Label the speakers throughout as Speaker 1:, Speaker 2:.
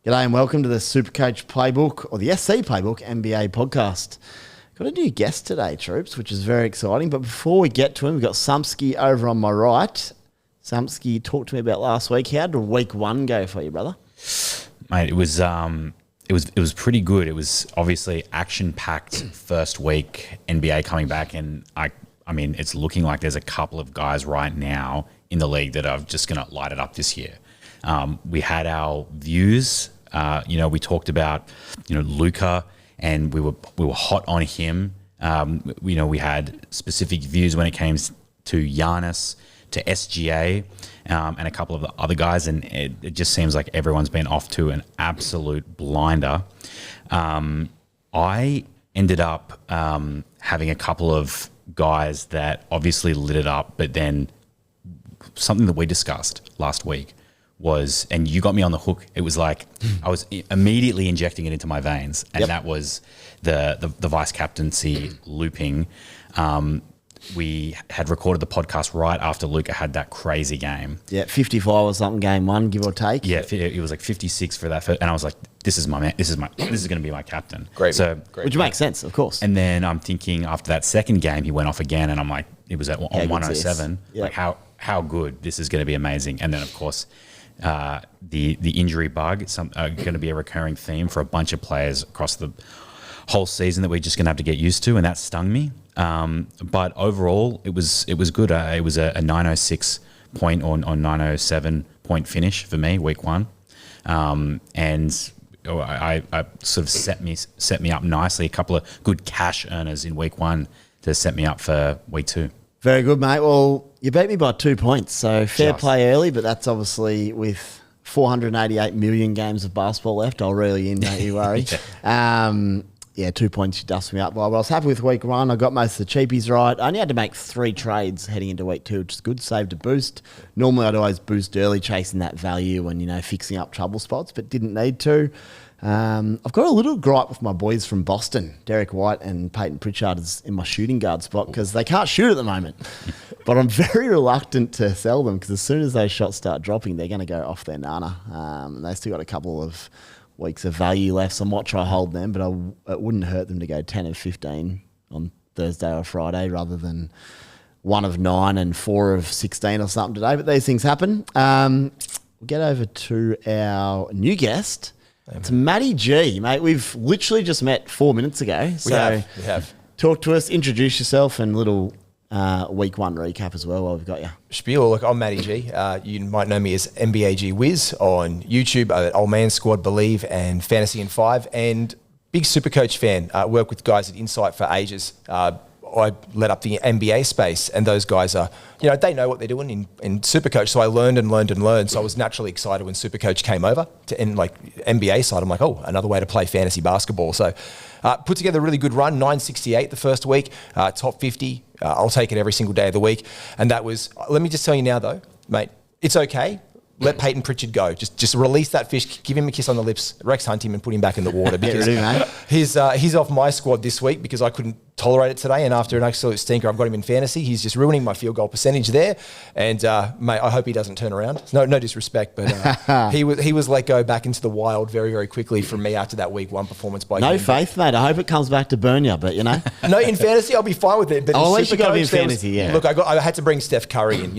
Speaker 1: G'day and welcome to the Supercoach Playbook or the SC Playbook NBA podcast. Got a new guest today, troops, which is very exciting. But before we get to him, we've got Sumsky over on my right. Sumsky, talk to me about last week. How did week one go for you, brother?
Speaker 2: Mate, it was pretty good. It was obviously action-packed first week, NBA coming back, and I mean, it's looking like there's a couple of guys right now in the league that are just going to light it up this year. We had our views. We talked about, Luka, and we were hot on him. We had specific views when it came to Giannis, to SGA, and a couple of the other guys, and it just seems like everyone's been off to an absolute blinder. I ended up having a couple of guys that obviously lit it up, but then something that we discussed last week was, and you got me on the hook, it was like I was immediately injecting it into my veins, and that was the vice captaincy looping. We had recorded the podcast right after Luka had that crazy game.
Speaker 1: Yeah, 55 or something, game one, give or take.
Speaker 2: Yeah, it was like 56 for that, and I was like, "This is my man. This is going to be my captain."
Speaker 3: Great,
Speaker 1: which makes sense, of course.
Speaker 2: And then I'm thinking after that second game, he went off again, and I'm like, it was on 107. Like how good, this is going to be amazing. And then of course, the injury bug is going to be a recurring theme for a bunch of players across the whole season that we're just going to have to get used to, and that stung me. But overall, it was good. It was a 906 point or 907 point finish for me, week one, and I sort of set me up nicely. A couple of good cash earners in week one to set me up for week two.
Speaker 1: Very good, mate. Well, you beat me by 2 points, so fair play early, but that's obviously with 488 million games of basketball left. I'll reel you in, don't you worry. 2 points you dust me up by. Well, I was happy with week one. I got most of the cheapies right. I only had to make 3 trades heading into week two, which is good. Saved a boost. Normally, I'd always boost early, chasing that value and, fixing up trouble spots, but didn't need to. I've got a little gripe with my boys from Boston, Derek White and Peyton Pritchard is in my shooting guard spot because they can't shoot at the moment. But I'm very reluctant to sell them because as soon as those shots start dropping, they're going to go off their nana. And they still got a couple of weeks of value left, so I might try hold them, but it wouldn't hurt them to go 10 of 15 on Thursday or Friday rather than 1 of 9 and 4 of 16 or something today. But these things happen. We'll get over to our new guest. It's Matty G, mate. We've literally just met 4 minutes ago. So
Speaker 3: we have.
Speaker 1: Talk to us, introduce yourself, and a little week one recap as well while we've got you.
Speaker 3: Spiel, look, I'm Matty G. You might know me as NBA G Wiz on YouTube, Old Man Squad, Believe, and Fantasy in 5, and big Supercoach fan. Work with guys at Insight for ages. I led up the NBA space, and those guys are, they know what they're doing in Supercoach. So I learned and learned and learned. So I was naturally excited when Supercoach came over and like NBA side. I'm like, oh, another way to play fantasy basketball. So put together a really good run, 968 the first week, top 50. I'll take it every single day of the week. And that was, let me just tell you now though, mate, it's okay. Let Peyton Pritchard go. Just release that fish, give him a kiss on the lips, Rex hunt him and put him back in the water because he's off my squad this week because I couldn't tolerate it today, and after an absolute stinker, I've got him in fantasy. He's just ruining my field goal percentage there, and mate, I hope he doesn't turn around. No disrespect, but he was let go back into the wild very, very quickly from me after that week one performance by
Speaker 1: No faith, mate. I hope it comes back to burn you, but
Speaker 3: No, in fantasy I'll be fine with it. But
Speaker 1: at least you got to be in fantasy, yeah.
Speaker 3: Look, I had to bring Steph Curry in.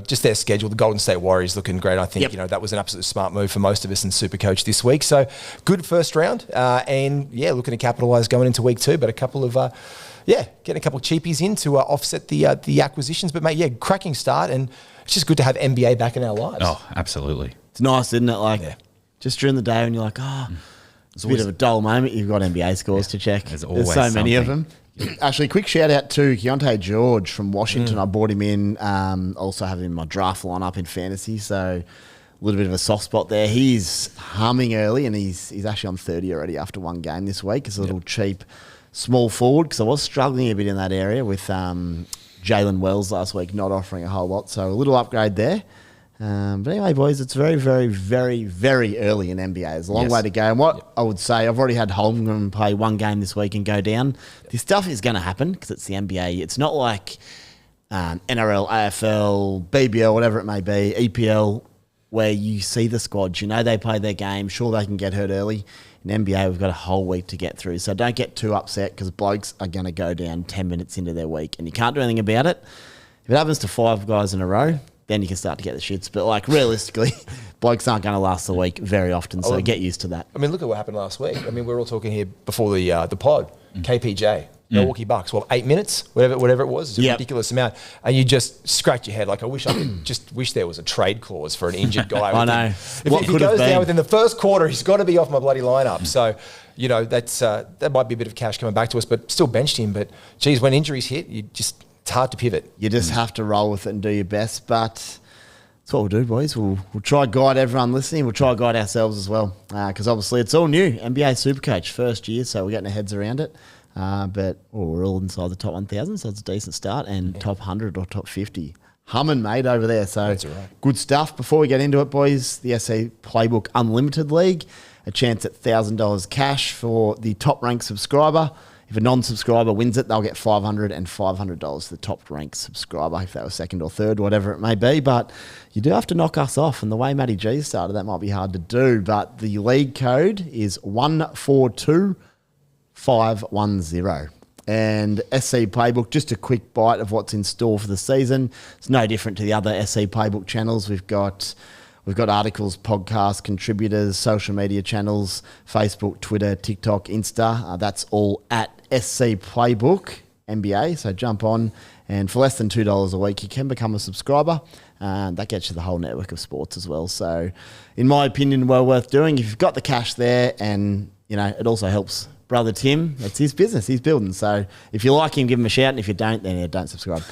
Speaker 3: Just their schedule. The Golden State Warriors looking great. I think that was an absolute smart move for most of us in Supercoach this week. So good first round, and looking to capitalise going into week two. But a couple of getting a couple of cheapies in to offset the acquisitions. But mate, cracking start, and it's just good to have NBA back in our lives.
Speaker 2: Oh, absolutely.
Speaker 1: It's nice, isn't it? Just during the day when you're like, it's a bit of a dull moment. You've got NBA scores to check. There's so many of them. Actually, quick shout out to Keontae George from Washington. I bought him in. Also have him in my draft lineup in fantasy. So a little bit of a soft spot there. He's humming early, and he's actually on 30 already after one game this week. It's a little cheap small forward because I was struggling a bit in that area with Jalen Wells last week not offering a whole lot. So a little upgrade there. But anyway, boys, it's very, very, very, very early in NBA. There's a long way to go. And what I would say, I've already had Holmgren play one game this week and go down. This stuff is going to happen because it's the NBA. It's not like NRL, AFL, BBL, whatever it may be, EPL, where you see the squads. You know they play their game. Sure, they can get hurt early. In NBA, we've got a whole week to get through. So don't get too upset because blokes are going to go down 10 minutes into their week and you can't do anything about it. If it happens to 5 guys in a row, then you can start to get the shits. But like realistically, blokes aren't going to last the week very often, so get used to that.
Speaker 3: I mean, look at what happened last week. I mean, we were all talking here before the pod. KPJ, Milwaukee Bucks. Well, 8 minutes, whatever it was, it's a ridiculous amount. And you just scratch your head like, I wish there was a trade clause for an injured guy.
Speaker 1: I know.
Speaker 3: If he goes down within the first quarter, he's got to be off my bloody lineup. So, you know, that might be a bit of cash coming back to us, but still benched him. But geez, when injuries hit, it's hard to pivot.
Speaker 1: You just have to roll with it and do your best. But that's what we'll do, boys. We'll try to guide everyone listening. We'll try to guide ourselves as well. Because obviously it's all new. NBA Supercoach, first year, so we're getting our heads around it. But we're all inside the top 1,000, so it's a decent start. And top 100 or top 50. Humming, mate, over there. So
Speaker 3: that's right.
Speaker 1: Good stuff. Before we get into it, boys, the SC Playbook Unlimited League. A chance at $1,000 cash for the top-ranked subscriber. If a non-subscriber wins it, they'll get $500 and $500 to the top-ranked subscriber, if they were second or third, whatever it may be. But you do have to knock us off. And the way Matty G started, that might be hard to do. But the league code is 142510. And SC Playbook, just a quick bite of what's in store for the season. It's no different to the other SC Playbook channels. We've got articles, podcasts, contributors, social media channels, Facebook, Twitter, TikTok, Insta. That's all at SC Playbook NBA. So jump on, and for less than $2 a week, you can become a subscriber. That gets you the whole network of sports as well. So in my opinion, well worth doing. If you've got the cash there, and you know it also helps brother Tim. It's his business. He's building. So if you like him, give him a shout. And if you don't, then don't subscribe.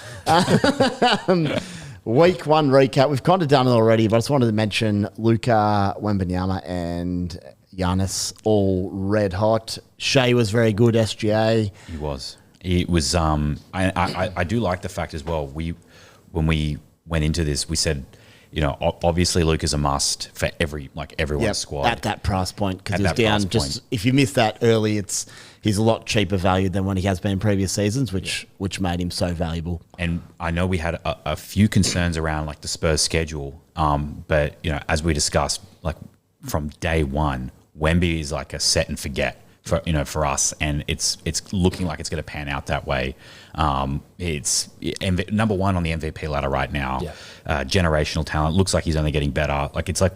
Speaker 1: Week 1 recap. We've kind of done it already, but I just wanted to mention Luka, Wembanyama, and Giannis all red hot. Shea was very good, SGA.
Speaker 2: He was. It was. I do like the fact as well. When we went into this, we said, you know, obviously Luka's a must for everyone's squad
Speaker 1: at that price point, because he was down. Just if you missed that early, he's a lot cheaper value than what he has been in previous seasons, which made him so valuable.
Speaker 2: And I know we had a few concerns around like the Spurs schedule, but you know, as we discussed, like from day one, Wemby is like a set and forget for us, and it's looking like it's going to pan out that way. It's number 1 on the MVP ladder right now. Generational talent. Looks like he's only getting better. Like it's like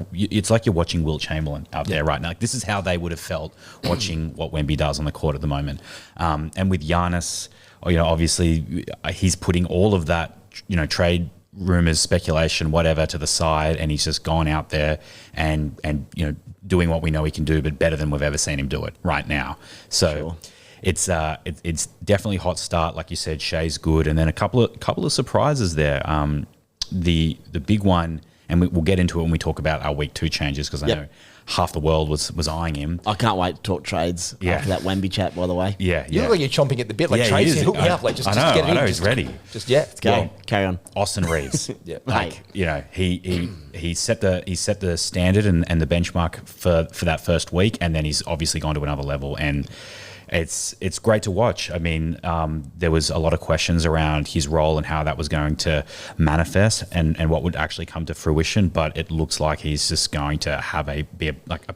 Speaker 2: you're watching Wilt Chamberlain out there right now. Like this is how they would have felt watching what Wemby does on the court at the moment. And with Giannis, you know, obviously he's putting all of that, you know, trade rumors, speculation, whatever to the side, and he's just gone out there and you know, doing what we know he can do, but better than we've ever seen him do it right now. So it's definitely a hot start, like you said. Shea's good, and then a couple of surprises there. The big one, and we'll get into it when we talk about our week 2 changes, because I know half the world was eyeing him.
Speaker 1: I can't wait to talk trades after that Wemby chat, by the way.
Speaker 3: You look like you're chomping at the bit. Like trades, hook me up. Like just get it in.
Speaker 2: He's ready.
Speaker 1: Let's go.
Speaker 2: Well,
Speaker 1: carry on.
Speaker 2: Austin Reeves. You know, he set the standard and the benchmark for that first week, and then he's obviously gone to another level, and it's great to watch. I mean, there was a lot of questions around his role and how that was going to manifest and what would actually come to fruition, but it looks like he's just going to be a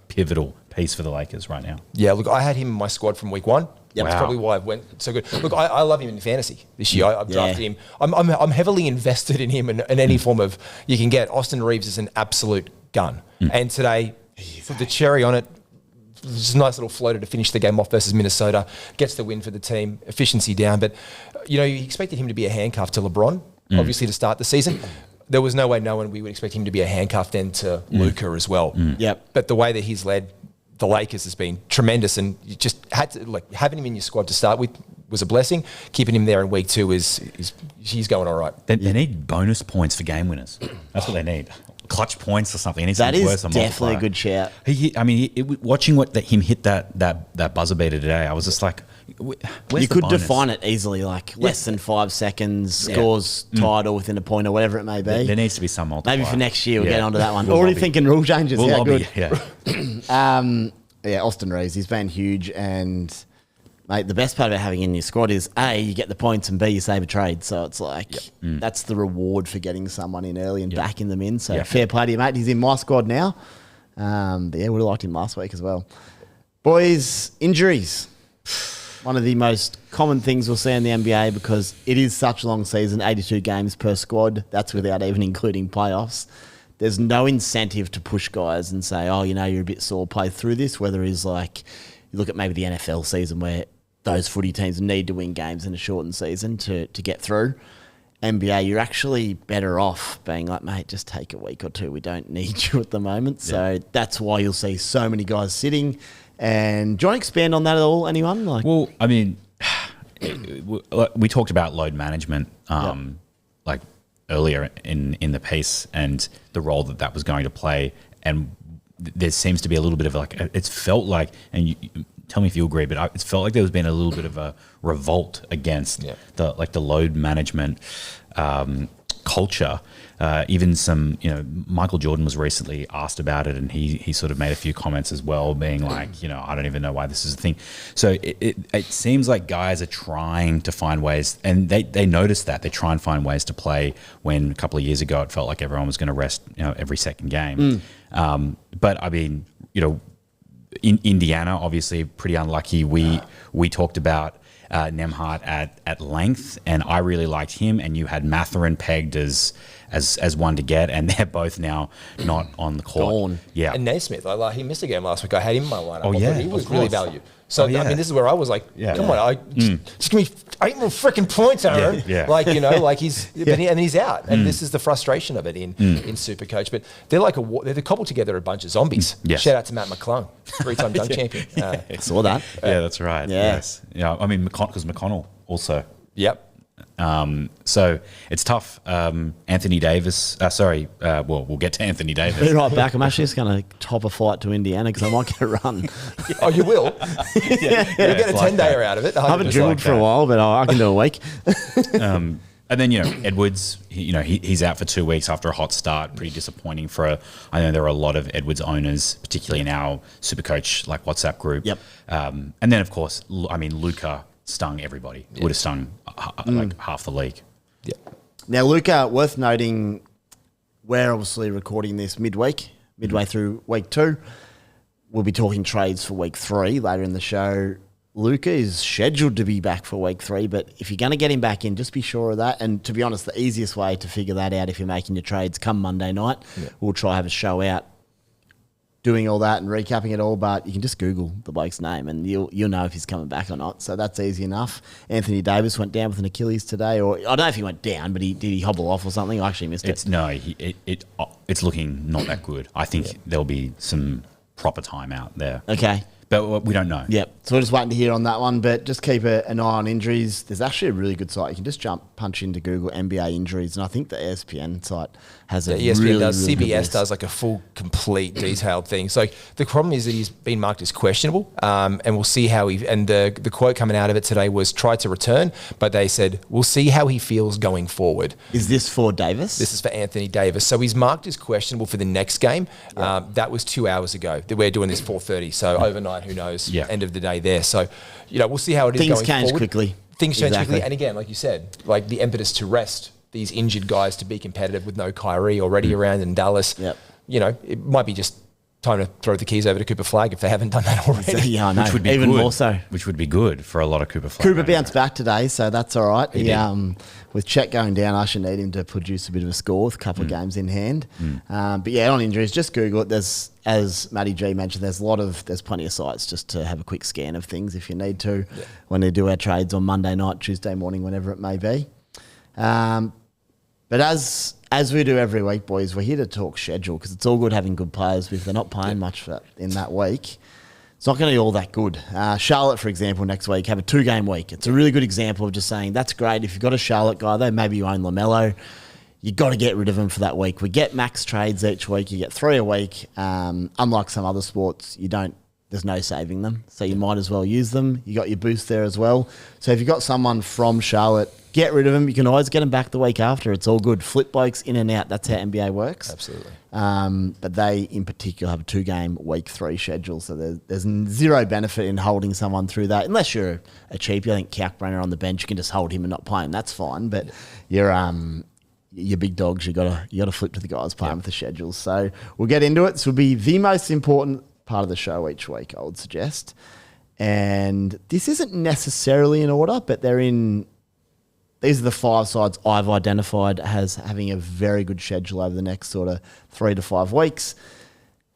Speaker 2: pivotal piece for the Lakers right now. Yeah, look, I had him in my squad from week 1. That's probably why I went so good. Look, I love him in fantasy this year. I've drafted him. I'm heavily invested in him in any form of you can get. Austin Reeves is an absolute gun. And today, for the cherry on it, just a nice little floater to finish the game off versus Minnesota. Gets the win for the team. Efficiency down. But, you know, you expected him to be a handcuff to LeBron, obviously, to start the season. There was no way we would expect him to be a handcuff then to Luka as well. But the way that he's led the Lakers has been tremendous, and you just had to, having him in your squad to start with was a blessing. Keeping him there in week 2 he's going all right. They need bonus points for game winners. That's what they need. Clutch points or something. That is definitely a good shout. Watching him hit that buzzer beater today, I was just like, you could define it easily, like less than 5 seconds, scores tied or within a point or whatever it may be. There needs to be some multiplier. Maybe for next year we'll get onto that one. Already thinking rule changes. Good. Austin Reeves, he's been huge, and
Speaker 1: mate, the best part about having in your squad is A, you get the points, and B, you save a trade. So it's like that's the reward for getting someone in early and backing them in. So fair play to you, mate. He's in my squad now. But yeah, would have liked him last week as well. Boys, injuries. One of the most common things we'll see in the NBA because it is such a long season, 82 games per squad. That's without even including playoffs. There's no incentive to push guys and say, oh, you know, you're a bit sore, play through this. Whether it's like, you look at maybe the NFL season where those footy teams need to win games in a shortened season to get through. NBA, you're actually better off being like, mate, just take a week or two. We don't need you at the moment. So that's why you'll see so many guys sitting. And do you want to expand on that at all, anyone?
Speaker 2: Well, I mean, we talked about load management like earlier in the piece and the role that was going to play. And there seems to be a little bit of like, it's felt like, and you tell me if you agree, but it's felt like there's been a little bit of a revolt against the load management culture. Even some, Michael Jordan was recently asked about it, and he sort of made a few comments as well, being like, I don't even know why this is a thing. So it seems like guys are trying to find ways, and they notice that they try and find ways to play when a couple of years ago it felt like everyone was going to rest, every second game. But I mean, in Indiana, obviously pretty unlucky. We talked about Nembhard at length, and I really liked him. And you had Mathurin pegged as one to get, and they're both now not on the court.
Speaker 1: Gone.
Speaker 2: Yeah,
Speaker 3: and Naismith, he missed a game last week. I had him in my lineup.
Speaker 2: Oh yeah,
Speaker 3: he was really valued. So I mean, this is where I was like, come on, just give me 8 more freaking points, Aaron. And he's out, and this is the frustration of it in Supercoach. But they're cobbled together a bunch of zombies. Shout out to Matt McClung, 3-time dunk champion.
Speaker 1: Saw that.
Speaker 2: Yeah, that's right.
Speaker 1: Yeah.
Speaker 2: Yes. Yeah, I mean, because McConnell also.
Speaker 3: Yep.
Speaker 2: So it's tough. Anthony Davis. We'll get to Anthony Davis.
Speaker 1: Be right back. I'm actually just going to top a flight to Indiana because I might get a run.
Speaker 3: Oh, you will? You'll get a 10-dayer out of it.
Speaker 1: I haven't dribbled for a while, but I can do a week.
Speaker 2: And then, Edwards, he's out for 2 weeks after a hot start. Pretty disappointing I know there are a lot of Edwards owners, particularly in our Supercoach WhatsApp group.
Speaker 1: Yep.
Speaker 2: And then, of course, Luka stung everybody. Would have stung half the league.
Speaker 3: Yeah.
Speaker 1: Now, Luka, worth noting, we're obviously recording this midway through week 2. We'll be talking trades for week 3 later in the show. Luka is scheduled to be back for week 3, but if you're going to get him back in, just be sure of that. And to be honest, the easiest way to figure that out if you're making your trades come Monday night, we'll try to have a show out doing all that and recapping it all, but you can just Google the bloke's name and you'll know if he's coming back or not. So that's easy enough. Anthony Davis went down with an Achilles today, or I don't know if he went down, but did he hobble off or something? I actually missed it.
Speaker 2: No, it's looking not that good. I think there'll be some proper time out there.
Speaker 1: Okay.
Speaker 2: But we don't know.
Speaker 1: Yep. So we're just waiting to hear on that one, but just keep an eye on injuries. There's actually a really good site. You can just punch into Google NBA injuries, and I think the ESPN site has a
Speaker 3: ESPN
Speaker 1: really,
Speaker 3: does.
Speaker 1: really
Speaker 3: CBS does like a full, complete, detailed thing. So the problem is that he's been marked as questionable, and we'll see how and the quote coming out of it today was tried to return, but they said, we'll see how he feels going forward.
Speaker 1: Is this for Davis?
Speaker 3: This is for Anthony Davis. So he's marked as questionable for the next game. That was 2 hours ago. We're doing this 4:30, so overnight, who knows? End of the day there. So, we'll see how it is going forward.
Speaker 1: Things change quickly.
Speaker 3: Things change quickly. And again, like you said, like the impetus to rest these injured guys to be competitive with no Kyrie already around in Dallas.
Speaker 1: Yep.
Speaker 3: It might be just time to throw the keys over to Cooper Flagg if they haven't done that already.
Speaker 1: Yeah, I know.
Speaker 2: Which would be
Speaker 1: even
Speaker 2: good.
Speaker 1: more so.
Speaker 2: Which would be good for a lot of Cooper Flagg.
Speaker 1: Cooper bounced back today, so that's all right.
Speaker 2: He
Speaker 1: with Chet going down, I should need him to produce a bit of a score with a couple of games in hand. But yeah, on injuries, just Google it. There's, as Matty G mentioned, there's plenty of sites just to have a quick scan of things if you need to when they do our trades on Monday night, Tuesday morning, whenever it may be. But as we do every week, boys, we're here to talk schedule because it's all good having good players, but if they're not playing much in that week, it's not going to be all that good. Charlotte, for example, next week have a 2-game week. It's a really good example of just saying that's great. If you've got a Charlotte guy, though, maybe you own LaMelo, you've got to get rid of him for that week. We get max trades each week. You get 3 a week. Unlike some other sports, there's no saving them, so you might as well use them. You got your boost there as well. So if you've got someone from Charlotte get rid of them. You can always get them back the week after. It's all good. Flip blokes in and out. That's how NBA works.
Speaker 3: Absolutely.
Speaker 1: But they, in particular, have a 2-game week 3 schedule. So there's zero benefit in holding someone through that. Unless you're a cheapie. I think Kalkbrenner on the bench, you can just hold him and not play him. That's fine. But your big dogs, you gotta flip to the guys playing with the schedules. So we'll get into it. This will be the most important part of the show each week, I would suggest. And this isn't necessarily in order, but these are the 5 sides I've identified as having a very good schedule over the next sort of 3 to 5 weeks.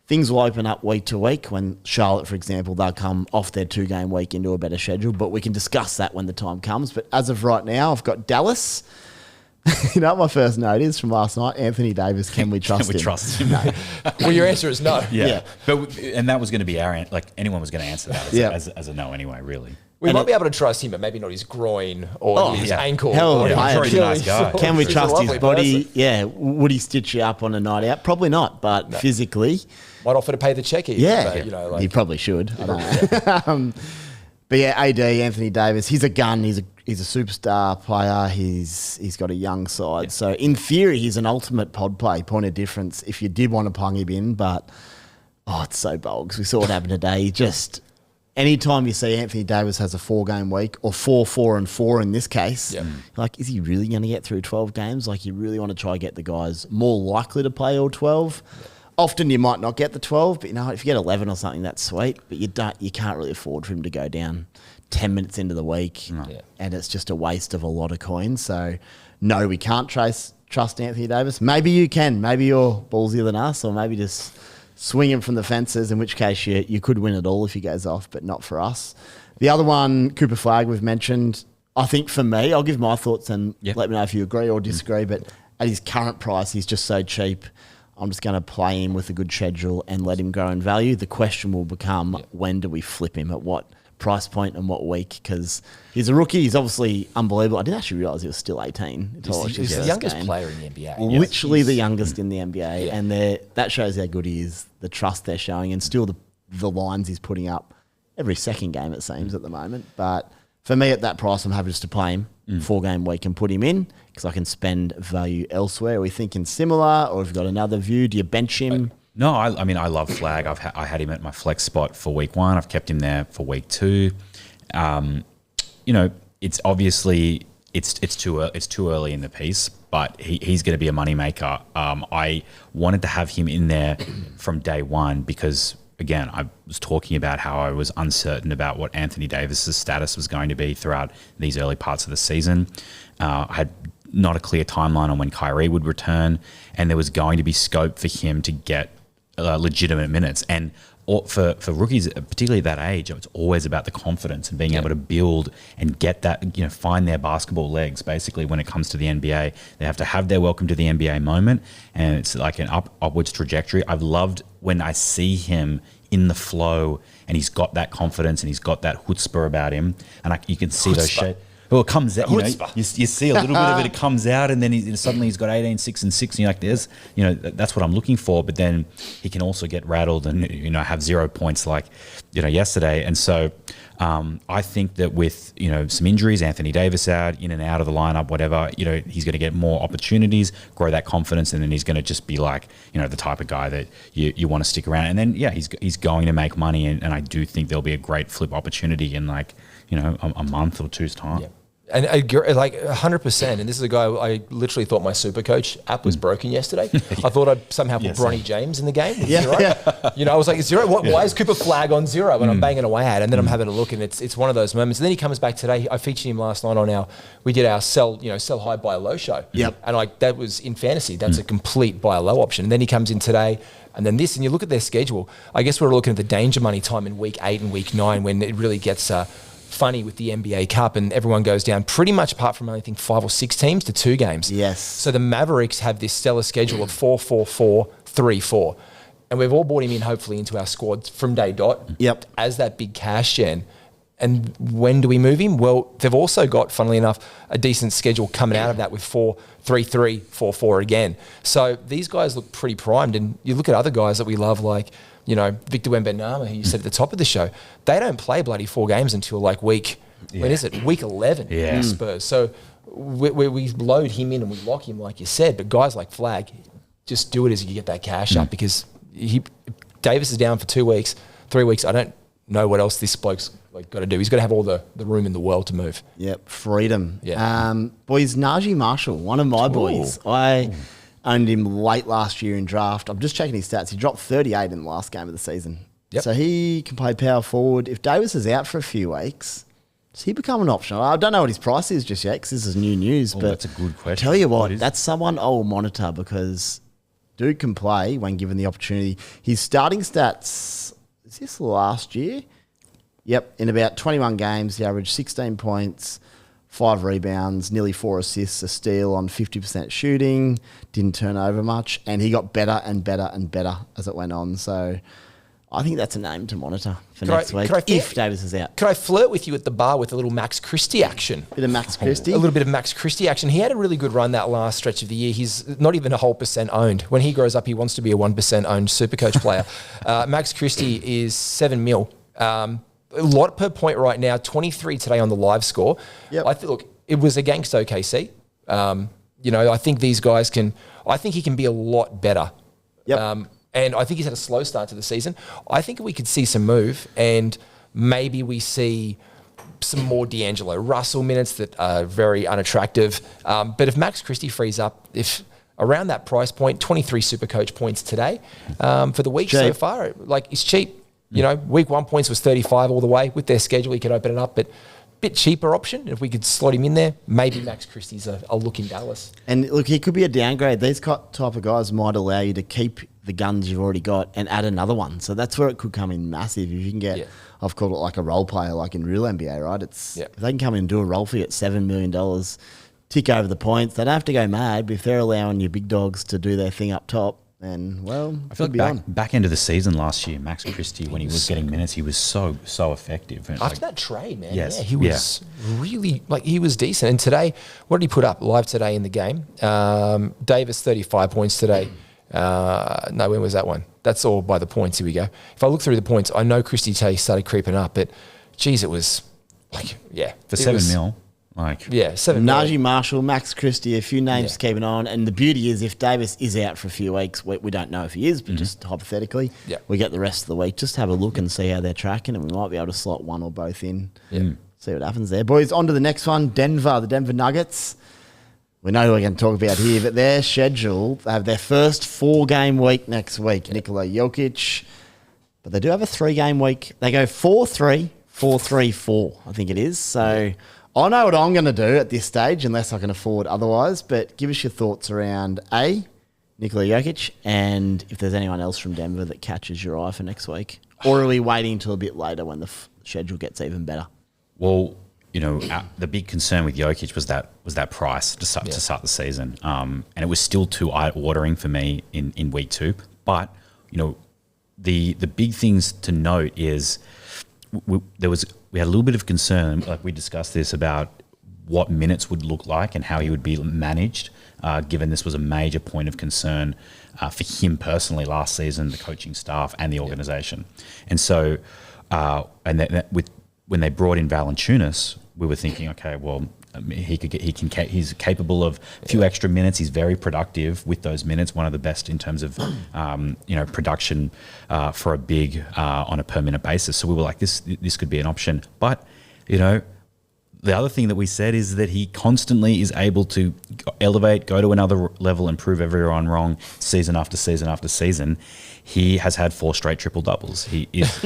Speaker 1: Things will open up week to week. When Charlotte, for example, they'll come off their 2-game week into a better schedule, but we can discuss that when the time comes. But as of right now, I've got Dallas. You know what my first note is from last night? Anthony Davis, can we trust him?
Speaker 2: Can we trust him?
Speaker 1: No.
Speaker 3: Well, your answer is no.
Speaker 2: Yeah. And that was going to be anyone was going to answer that as a no anyway, really.
Speaker 3: We might be able to trust him, but maybe not his groin or his ankle.
Speaker 1: Hell,
Speaker 3: or
Speaker 1: I'm
Speaker 2: sure he's a nice guy.
Speaker 1: Can we trust his body?
Speaker 3: Person.
Speaker 1: Yeah. Would he stitch you up on a night out? Probably not, but physically.
Speaker 3: Might offer to pay the check even.
Speaker 1: Yeah.
Speaker 3: But,
Speaker 1: he probably should. I don't know. But yeah, AD, Anthony Davis, he's a gun. He's a superstar player. He's got a young side. Yeah. So in theory, he's an ultimate pod play, point of difference if you did want to pung him in. But, it's so bogs. We saw what happened today. Anytime you see Anthony Davis has a 4-game week, or 4-4-4 in this case, is he really going to get through 12 games? You really want to try to get the guys more likely to play all 12. Yeah. Often you might not get the 12, but if you get 11 or something, that's sweet. But you can't really afford for him to go down 10 minutes into the week, and it's just a waste of a lot of coins. So, no, we can't trust Anthony Davis. Maybe you can. Maybe you're ballsier than us, or maybe just swing him from the fences, in which case you could win it all if he goes off, but not for us. The other one, Cooper Flag, we've mentioned. I think for me, I'll give my thoughts and let me know if you agree or disagree, but at his current price, he's just so cheap. I'm just going to play him with a good schedule and let him grow in value. The question will become, when do we flip him, at what price point and what week? Because he's a rookie. He's obviously unbelievable. I didn't actually realise he was still 18.
Speaker 3: He's the youngest player in the NBA.
Speaker 1: Literally the youngest in the NBA. Yeah. And that shows how good he is, the trust they're showing, and still the lines he's putting up every second game, it seems, at the moment. But for me, at that price, I'm happy just to play him 4-game week and put him in, because I can spend value elsewhere. Are we thinking similar, or have you got another view? Do you bench him?
Speaker 2: No, I mean, I love Flag. I had him at my flex spot for week 1. I've kept him there for week 2. It's obviously it's too early in the piece, but he's going to be a moneymaker. I wanted to have him in there from day 1 because, again, I was talking about how I was uncertain about what Anthony Davis's status was going to be throughout these early parts of the season. I had not a clear timeline on when Kyrie would return, and there was going to be scope for him to get legitimate minutes. And for rookies, particularly at that age, it's always about the confidence and being able to build and get that, find their basketball legs. Basically, when it comes to the NBA, they have to have their welcome to the NBA moment, and it's like an upwards trajectory. I've loved when I see him in the flow, and he's got that confidence and he's got that chutzpah about him, and you can see those shapes. Well, it comes out, you see a little bit of it, it comes out, and then suddenly he's got 18, 6, and 6, and you're like, that's what I'm looking for. But then he can also get rattled and, have 0 points like, yesterday. And so I think that with, some injuries, Anthony Davis out, in and out of the lineup, whatever, he's going to get more opportunities, grow that confidence, and then he's going to just be like, the type of guy that you want to stick around. And then, he's going to make money, and I do think there'll be a great flip opportunity in a month or 2's time. Yeah.
Speaker 3: And I agree, 100%. And this is a guy I literally thought my Supercoach app was broken yesterday. I thought I'd somehow put Bronny James in the game with 0. I was like, 0. Why is Cooper Flag on 0? And I'm banging away at it. And then I'm having a look, and it's one of those moments. And then he comes back today. I featured him last night on we did our sell high, buy low show.
Speaker 1: Yep.
Speaker 3: And that was in fantasy. That's a complete buy low option. And then he comes in today. And then this, and you look at their schedule. I guess we're looking at the danger money time in week 8 and week 9 when it really gets funny with the NBA Cup, and everyone goes down pretty much, apart from I think 5 or 6 teams, to 2 games.
Speaker 1: Yes.
Speaker 3: So the Mavericks have this stellar schedule of 4-4-4, 3-4. And we've all brought him in, hopefully, into our squad from day dot.
Speaker 1: Yep.
Speaker 3: As that big cash gen. And when do we move him? Well, they've also got, funnily enough, a decent schedule coming out of that with 4-3-3, 4-4 again. So these guys look pretty primed. And you look at other guys that we love, like, Victor Wembanyama, who you said at the top of the show, they don't play bloody 4 games until week, when is it? Week 11 for Spurs. So we load him in and we lock him, like you said. But guys like Flag, just do it as you get that cash up, because Davis is down for 2 weeks, 3 weeks. I don't know what else this bloke's got to do. He's got to have all the room in the world to move.
Speaker 1: Yep, freedom.
Speaker 3: Yeah.
Speaker 1: Boys, Najee Marshall, one of my boys. I owned him late last year in draft. I'm just checking his stats. He dropped 38 in the last game of the season.
Speaker 3: Yep.
Speaker 1: So he can play power forward. If Davis is out for a few weeks, does he become an option? I don't know what his price is just yet, because this is new news. But
Speaker 2: that's a good question.
Speaker 1: Tell you what, that's someone I'll monitor, because dude can play when given the opportunity. His starting stats, is this last year? Yep, in about 21 games, he averaged 16 points, 5 rebounds, nearly 4 assists, a steal on 50% shooting, didn't turn over much, and he got better and better and better as it went on. So I think that's a name to monitor for next week if Davis is out.
Speaker 3: Could I flirt with you at the bar with a little Max Christie action?
Speaker 1: Bit of Max Christie?
Speaker 3: A little bit of Max Christie action. He had a really good run that last stretch of the year. He's not even a whole % owned. When he grows up, he wants to be a 1% owned Supercoach player. Max Christie is $7 million. A lot per point right now, 23 today on the live score.
Speaker 1: Yep.
Speaker 3: I think, look, it was against OKC. I think these guys I think he can be a lot better.
Speaker 1: Yep.
Speaker 3: And I think he's had a slow start to the season. I think we could see some move, and maybe we see some more D'Angelo Russell minutes that are very unattractive. But if Max Christie frees up, if around that price point, 23 Supercoach points today for the week so far, it's cheap. Week 1 points was 35 all the way. With their schedule, he could open it up, but bit cheaper option. If we could slot him in there, maybe Max Christie's a look in Dallas.
Speaker 1: And look, he could be a downgrade. These type of guys might allow you to keep the guns you've already got and add another one. So that's where it could come in massive. If you can get, I've called it like a role player, like in real NBA, right? If they can come in and do a role for you at $7 million, tick over the points, they don't have to go mad. But if they're allowing your big dogs to do their thing up top, and
Speaker 2: I feel like back end of the season last year, Max Christie, when he was getting minutes, he was so effective. And
Speaker 3: after that trade, man,
Speaker 2: yes,
Speaker 3: he was really he was decent. And today, what did he put up live today in the game? Davis 35 points today. No, when was that one? That's all by the points. Here we go. If I look through the points, I know Christie today started creeping up, but geez, it was
Speaker 2: for $7 million.
Speaker 3: 7
Speaker 1: Najee Marshall, Max Christie, a few names to keep an eye on. And the beauty is, if Davis is out for a few weeks, we don't know if he is, but just hypothetically, we get the rest of the week. Just have a look and see how they're tracking, and we might be able to slot one or both in. See what happens there. Boys, on to the next one. The Denver Nuggets. We know who we're going to talk about here, but their schedule, they have their first 4-game week next week. Nikola Jokić. But they do have a 3-game week. They go 4-3, 4-3-4, I think it is. So I know what I'm going to do at this stage, unless I can afford otherwise. But give us your thoughts around Nikola Jokić, and if there's anyone else from Denver that catches your eye for next week. Or are we waiting until a bit later when the schedule gets even better?
Speaker 2: Well, the big concern with Jokić was that price to start the season, and it was still too eye-watering for me in week 2. But the big things to note is we had a little bit of concern, like we discussed this, about what minutes would look like and how he would be managed, given this was a major point of concern for him personally last season, the coaching staff and the organization. And so, when they brought in Valanciunas, we were thinking, okay, well, he's capable of a few extra minutes. He's very productive with those minutes. One of the best in terms of production for a big on a per minute basis. So we were like, this could be an option. But the other thing that we said is that he constantly is able to elevate, go to another level, and prove everyone wrong season after season after season. He has had 4 straight triple doubles. He is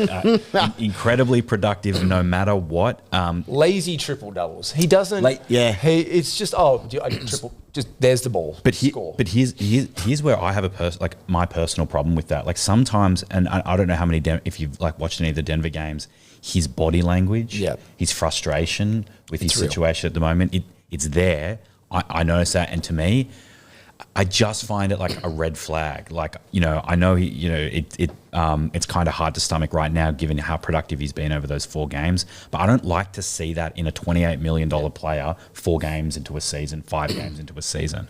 Speaker 2: incredibly productive no matter what.
Speaker 3: Lazy triple doubles. He doesn't. It's just triple. Just there's the ball.
Speaker 2: But here's where I have my personal problem with that. Like sometimes, and I don't know how many if you've watched any of the Denver games, his body language, his frustration with his situation at the moment, it's there. I notice that, and to me, I just find it like a red flag. Like, I know it's kind of hard to stomach right now given how productive he's been over those 4 games, but I don't like to see that in a $28 million player 4 games into a season, 5 games into a season.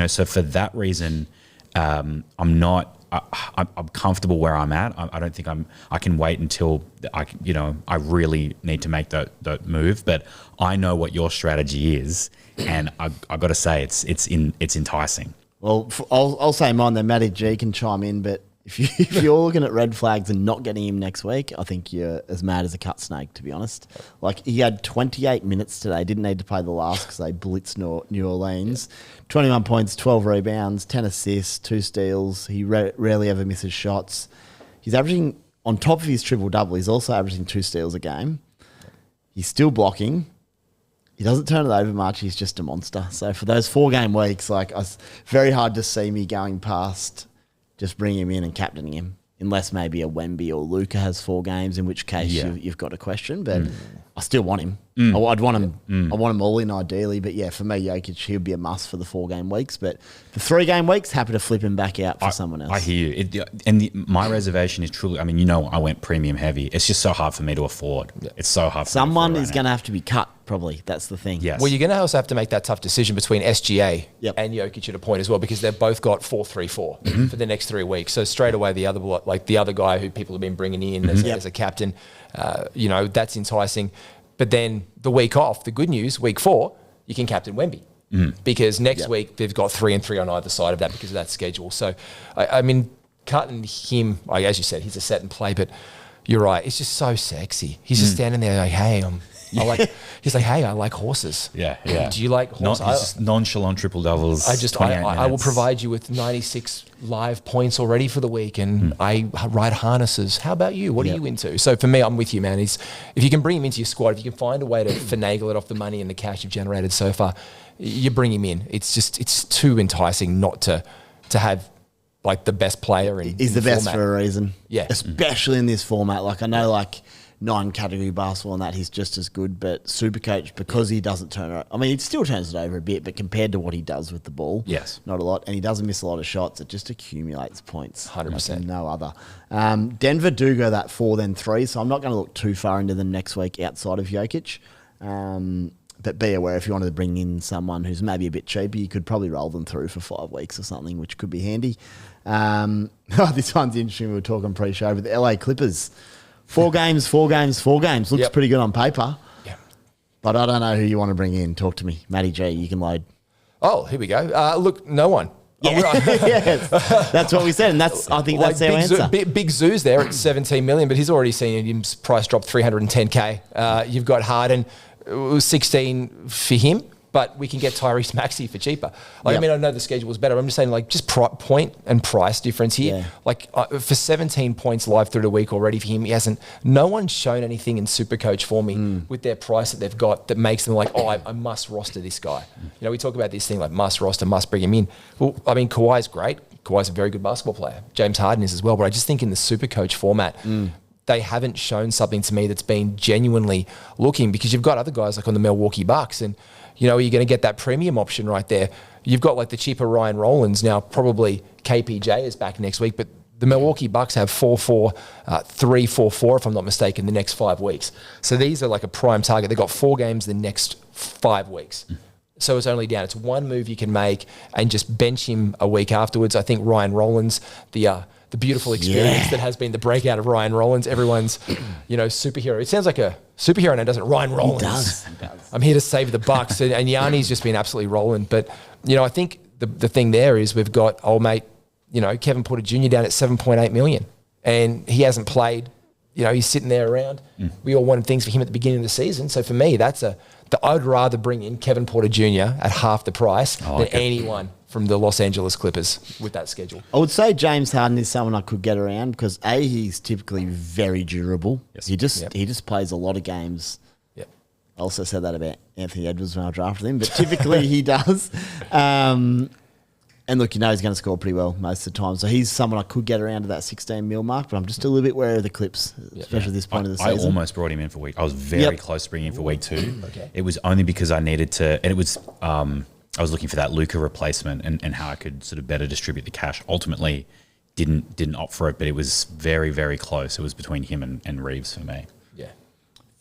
Speaker 2: So for that reason, I'm not I'm comfortable where I'm at. I don't think I can wait until I really need to make that move. But I know what your strategy is, and I've got to say it's enticing.
Speaker 1: Well, I'll say mine. Then Matty G can chime in, but if you're looking at red flags and not getting him next week, I think you're as mad as a cut snake, to be honest. Like, he had 28 minutes today, didn't need to play the last because they blitzed New Orleans. 21 points, 12 rebounds, 10 assists, 2 steals. He rarely ever misses shots. He's averaging, on top of his triple-double, he's also averaging 2 steals a game. He's still blocking. He doesn't turn it over much. He's just a monster. So for those 4-game weeks, it's very hard to see me going past just bring him in and captaining him, unless maybe a Wemby or Luka has 4 games, in which case you've got a question. But I still want him. I'd want him. I want him all in ideally. But yeah, for me, Jokić, he'll be a must for the 4-game weeks. But the 3-game weeks, happy to flip him back out for someone else.
Speaker 2: I hear you. My reservation is truly, I went premium heavy. It's just so hard for me to afford. Yeah. It's so hard for
Speaker 1: someone is going to have to be cut, probably. That's the thing.
Speaker 2: Yes.
Speaker 3: Well, you're going to also have to make that tough decision between SGA and Jokić at a point as well, because they've both got 4-3-4 for the next 3 weeks. So straight away, the other guy who people have been bringing in as a captain, that's enticing. But then the week off, the good news, week 4, you can captain Wemby. Because next week they've got 3 and 3 on either side of that because of that schedule. So, cutting him, as you said, he's a set and play, but you're right. It's just so sexy. He's just standing there like, hey, he's like, hey, I like horses.
Speaker 2: Yeah, yeah.
Speaker 3: Do you like horses?
Speaker 2: He's just nonchalant triple doubles.
Speaker 3: I will provide you with 96 live points already for the week, and I ride harnesses. How about you? What are you into? So for me, I'm with you, man. If you can bring him into your squad, if you can find a way to finagle it off the money and the cash you've generated so far, you bring him in. It's too enticing not to have the best player in.
Speaker 1: He's the best
Speaker 3: format.
Speaker 1: for a reason.
Speaker 3: Yeah,
Speaker 1: especially in this format. I know 9-category basketball and that he's just as good, but Supercoach, because he doesn't turn it, he still turns it over a bit, but compared to what he does with the ball, not a lot, and he doesn't miss a lot of shots, it just accumulates points.
Speaker 3: 100%.
Speaker 1: No other. Denver do go that 4-3, so I'm not going to look too far into them next week outside of Jokić. But be aware, if you wanted to bring in someone who's maybe a bit cheaper, you could probably roll them through for 5 weeks or something, which could be handy. This one's interesting. We were talking pre-show, but the LA Clippers, 4 games. Looks pretty good on paper.
Speaker 3: Yeah.
Speaker 1: But I don't know who you want to bring in. Talk to me. Matty G, you can load.
Speaker 3: Oh, here we go. Look, no one.
Speaker 1: Yeah. Yes. That's what we said, and I think that's our answer.
Speaker 3: Big Zoo's there at 17 million, but he's already seen his price drop 310K. You've got Harden, 16 for him, but we can get Tyrese Maxey for cheaper. I know the schedule was better. I'm just saying, just point and price difference here. Yeah. For 17 points live through the week already for him, no one's shown anything in Supercoach for me with their price that they've got that makes them I must roster this guy. We talk about this thing must roster, must bring him in. Well, Kawhi's great. Kawhi's a very good basketball player. James Harden is as well, but I just think in the Supercoach format, they haven't shown something to me that's been genuinely looking, because you've got other guys on the Milwaukee Bucks, and you're going to get that premium option right there. You've got the cheaper Ryan Rollins. Now probably KPJ is back next week, but the Milwaukee Bucks have 4-4, 3-4-4, if I'm not mistaken, the next 5 weeks. So these are a prime target. They've got 4 games the next 5 weeks. So it's only down. It's one move you can make and just bench him a week afterwards. I think Ryan Rollins, the beautiful experience that has been the breakout of Ryan Rollins. Everyone's, superhero. It sounds like a superhero now, doesn't it? Ryan Rollins.
Speaker 1: He does.
Speaker 3: I'm here to save the Bucks. and Yanni's just been absolutely rolling. But, I think the thing there is we've got old mate, Kevin Porter Jr. down at 7.8 million. And he hasn't played. He's sitting there around. We all wanted things for him at the beginning of the season. So for me, I'd rather bring in Kevin Porter Jr. at half the price than anyone from the Los Angeles Clippers with that schedule.
Speaker 1: I would say James Harden is someone I could get around because he's typically very durable. Yes. He just plays a lot of games.
Speaker 3: Yep.
Speaker 1: I also said that about Anthony Edwards when I drafted him, but typically he does. And look, he's going to score pretty well most of the time. So he's someone I could get around to that 16 mil mark, but I'm just a little bit wary of the Clips, especially at this point of the season.
Speaker 2: I almost brought him in for week. I was very close to bringing him for week 2. Okay. It was only because I needed to, and it was, I was looking for that Luka replacement and how I could sort of better distribute the cash. Ultimately, didn't opt for it, but it was very, very close. It was between him and Reeves for me.
Speaker 3: Yeah.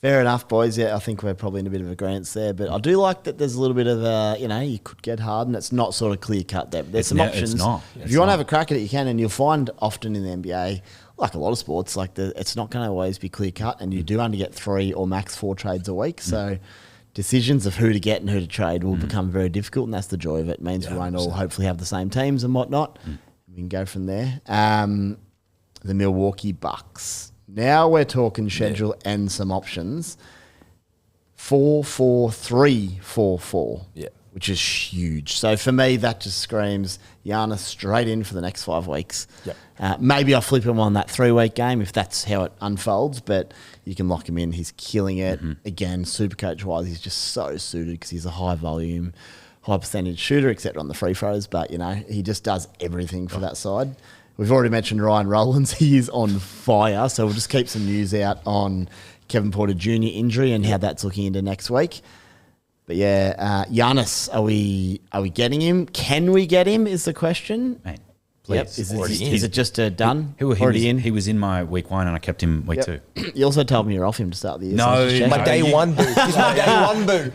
Speaker 1: Fair enough, boys. Yeah, I think we're probably in a bit of agreement there. But I do like that there's a little bit of, you could get hard and it's not sort of clear cut there. There's some options.
Speaker 2: It's not.
Speaker 1: If you want to have a crack at it, you can. And you'll find often in the NBA, like a lot of sports, it's not going to always be clear cut. And you do only get 3 or max 4 trades a week. So decisions of who to get and who to trade will become very difficult. And that's the joy of it. It means we won't all hopefully have the same teams and whatnot. We can go from there. The Milwaukee Bucks. Now we're talking schedule and some options. 4-4-3-4-4.
Speaker 3: Yeah.
Speaker 1: Which is huge. So for me, that just screams Giannis straight in for the next 5 weeks.
Speaker 3: Yep.
Speaker 1: Maybe I'll flip him on that 3-week game if that's how it unfolds, but you can lock him in. He's killing it. Again, Supercoach-wise, he's just so suited because he's a high-volume, high-percentage shooter, except on the free throws. But, he just does everything for that side. We've already mentioned Ryan Rollins. He is on fire. So we'll just keep some news out on Kevin Porter Jr. injury and how that's looking into next week. But Giannis, are we getting him? Can we get him is the question.
Speaker 2: Mate, please.
Speaker 1: Yep. Is it just done?
Speaker 2: Already in? He was in my week 1 and I kept him week 2.
Speaker 1: You also told me you're off him to start the year.
Speaker 2: No,
Speaker 3: my day one boo. He's my day one boo.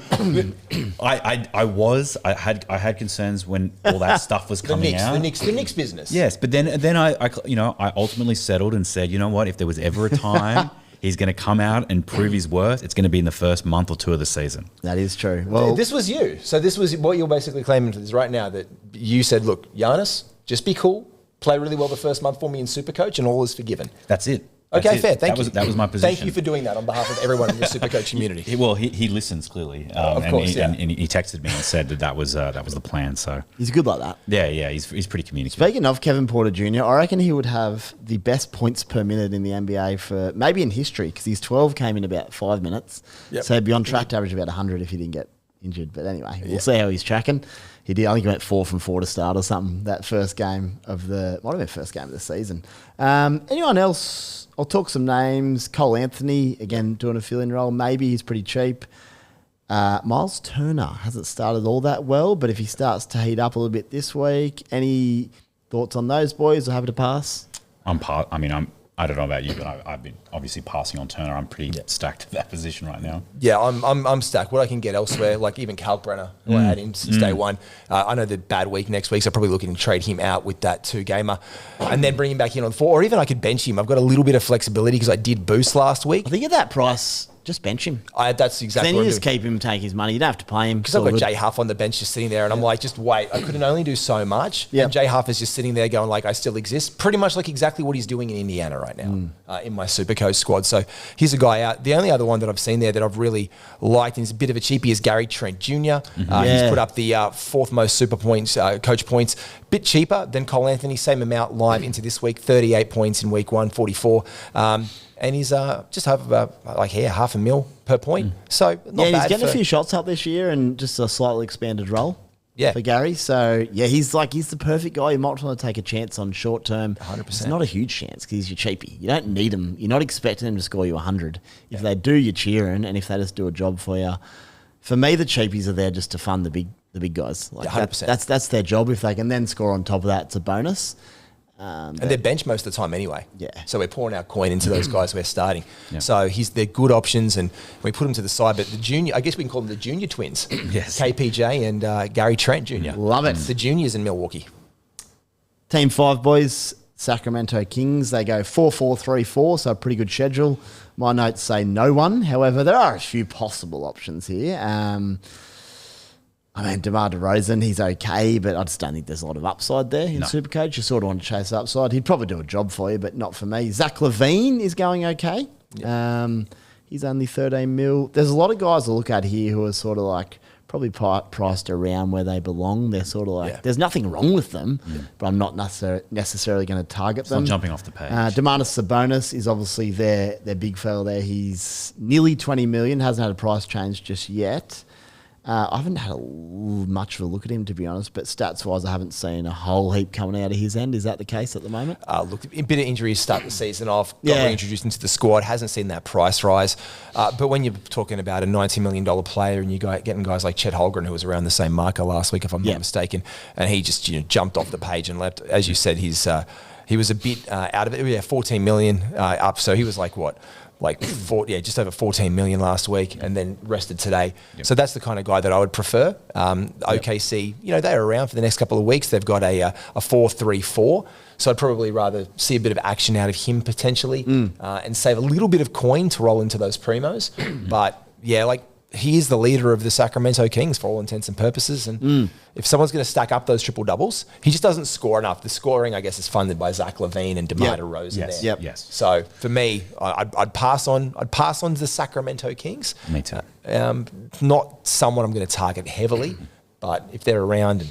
Speaker 2: I had concerns when all that stuff was coming out.
Speaker 3: The Knicks business.
Speaker 2: Yes, but then I ultimately settled and said, you know what, if there was ever a time he's going to come out and prove his worth, it's going to be in the first month or 2 of the season.
Speaker 1: That is true. Well,
Speaker 3: this was you. So this was what you're basically claiming for this right now, that you said, look, Giannis, just be cool, play really well the first month for me in Supercoach, and all is forgiven.
Speaker 2: That's it.
Speaker 3: Okay, fair. Thank you.
Speaker 2: That was my position.
Speaker 3: Thank you for doing that on behalf of everyone in the Supercoach community.
Speaker 2: He listens clearly.
Speaker 3: Of course,
Speaker 2: and he texted me and said that was the plan. So
Speaker 1: he's good like that.
Speaker 2: Yeah, he's pretty communicative.
Speaker 1: Speaking of Kevin Porter Jr., I reckon he would have the best points per minute in the NBA for maybe in history because his 12 came in about 5 minutes. Yep. So he'd be on track to average about 100 if he didn't get injured. But anyway, we'll see how he's tracking. He did. I think he went 4 from 4 to start or something. That first game of might have been first game of the season. Anyone else? I'll talk some names. Cole Anthony, again, doing a fill-in role. Maybe he's pretty cheap. Miles Turner hasn't started all that well, but if he starts to heat up a little bit this week, any thoughts on those boys? Or happy to pass?
Speaker 2: I don't know about you, but I've been obviously passing on Turner. I'm pretty stacked at that position right now.
Speaker 3: Yeah, I'm stacked. What I can get elsewhere, like even Kalkbrenner, who I had him since day one. I know the bad week next week, so I'm probably looking to trade him out with that 2-gamer and then bring him back in on 4. Or even I could bench him. I've got a little bit of flexibility because I did boost last week.
Speaker 1: I think at that price, just bench him.
Speaker 3: That's exactly
Speaker 1: then
Speaker 3: what
Speaker 1: you
Speaker 3: I'm
Speaker 1: just
Speaker 3: doing.
Speaker 1: keep him, take his money. You don't have to pay him.
Speaker 3: Because I've got Jay Huff on the bench just sitting there and I'm like, just wait. I couldn't only do so much. Yep. And Jay Huff is just sitting there going like, I still exist. Pretty much like exactly what he's doing in Indiana right now in my Supercoach squad. So here's a guy out. The only other one that I've seen there that I've really liked and is a bit of a cheapie is Gary Trent Jr. He's put up the 4th most super points, coach points. Bit cheaper than Cole Anthony. Same amount live into this week. 38 points in week 1, 44. And he's just over $500,000 per point. So not bad.
Speaker 1: He's getting a few shots up this year and just a slightly expanded role for Gary. So, he's the perfect guy. You might want to take a chance on short term.
Speaker 3: 100%.
Speaker 1: It's not a huge chance because he's your cheapie. You don't need him. You're not expecting him to score you 100. If they do, you're cheering. And if they just do a job for you. For me, the cheapies are there just to fund the big guys. Like
Speaker 3: 100%.
Speaker 1: That's their job. If they can then score on top of that, it's a bonus.
Speaker 3: And they're benched most of the time anyway.
Speaker 1: Yeah.
Speaker 3: So we're pouring our coin into those guys we're starting. Yeah. So they're good options and we put them to the side. But the junior, I guess we can call them the junior twins.
Speaker 2: Yes.
Speaker 3: KPJ and Gary Trent Jr.
Speaker 1: Love it.
Speaker 3: The juniors in Milwaukee.
Speaker 1: Team 5 boys, Sacramento Kings. They go 4-4-3-4, so a pretty good schedule. My notes say no one. However, there are a few possible options here. DeMar DeRozan, he's okay, but I just don't think there's a lot of upside there in Supercoach. You sort of want to chase upside. He'd probably do a job for you, but not for me. Zach LaVine is going okay. Yep. He's only 13 mil. There's a lot of guys to look at here who are sort of like probably priced around where they belong. They're sort of like, there's nothing wrong with them, but I'm not necessarily going to target them.
Speaker 2: Not jumping off the page.
Speaker 1: Domantas Sabonis is obviously their big fella there. He's nearly 20 million, hasn't had a price change just yet. I haven't had much of a look at him, to be honest, but stats-wise, I haven't seen a whole heap coming out of his end. Is that the case at the moment?
Speaker 3: Look, a bit of injuries start the season off. Got reintroduced into the squad. Hasn't seen that price rise. But when you're talking about a $90 million player and you're getting guys like Chet Holmgren, who was around the same marker last week, if I'm not mistaken, and he just jumped off the page and left. As you said, he was a bit out of it. 14 million up. So he was like, what? just over 14 million last week, and then rested today. Yep. So that's the kind of guy that I would prefer. OKC, they're around for the next couple of weeks. They've got a 4-3-4. So I'd probably rather see a bit of action out of him potentially and save a little bit of coin to roll into those primos. But yeah, he is the leader of the Sacramento Kings for all intents and purposes. And if someone's going to stack up those triple doubles, he just doesn't score enough. The scoring, I guess, is funded by Zach LaVine and DeMar DeRozan there.
Speaker 2: Yes.
Speaker 3: So for me, I'd pass on to the Sacramento Kings.
Speaker 2: Me too.
Speaker 3: Not someone I'm going to target heavily, but if they're around,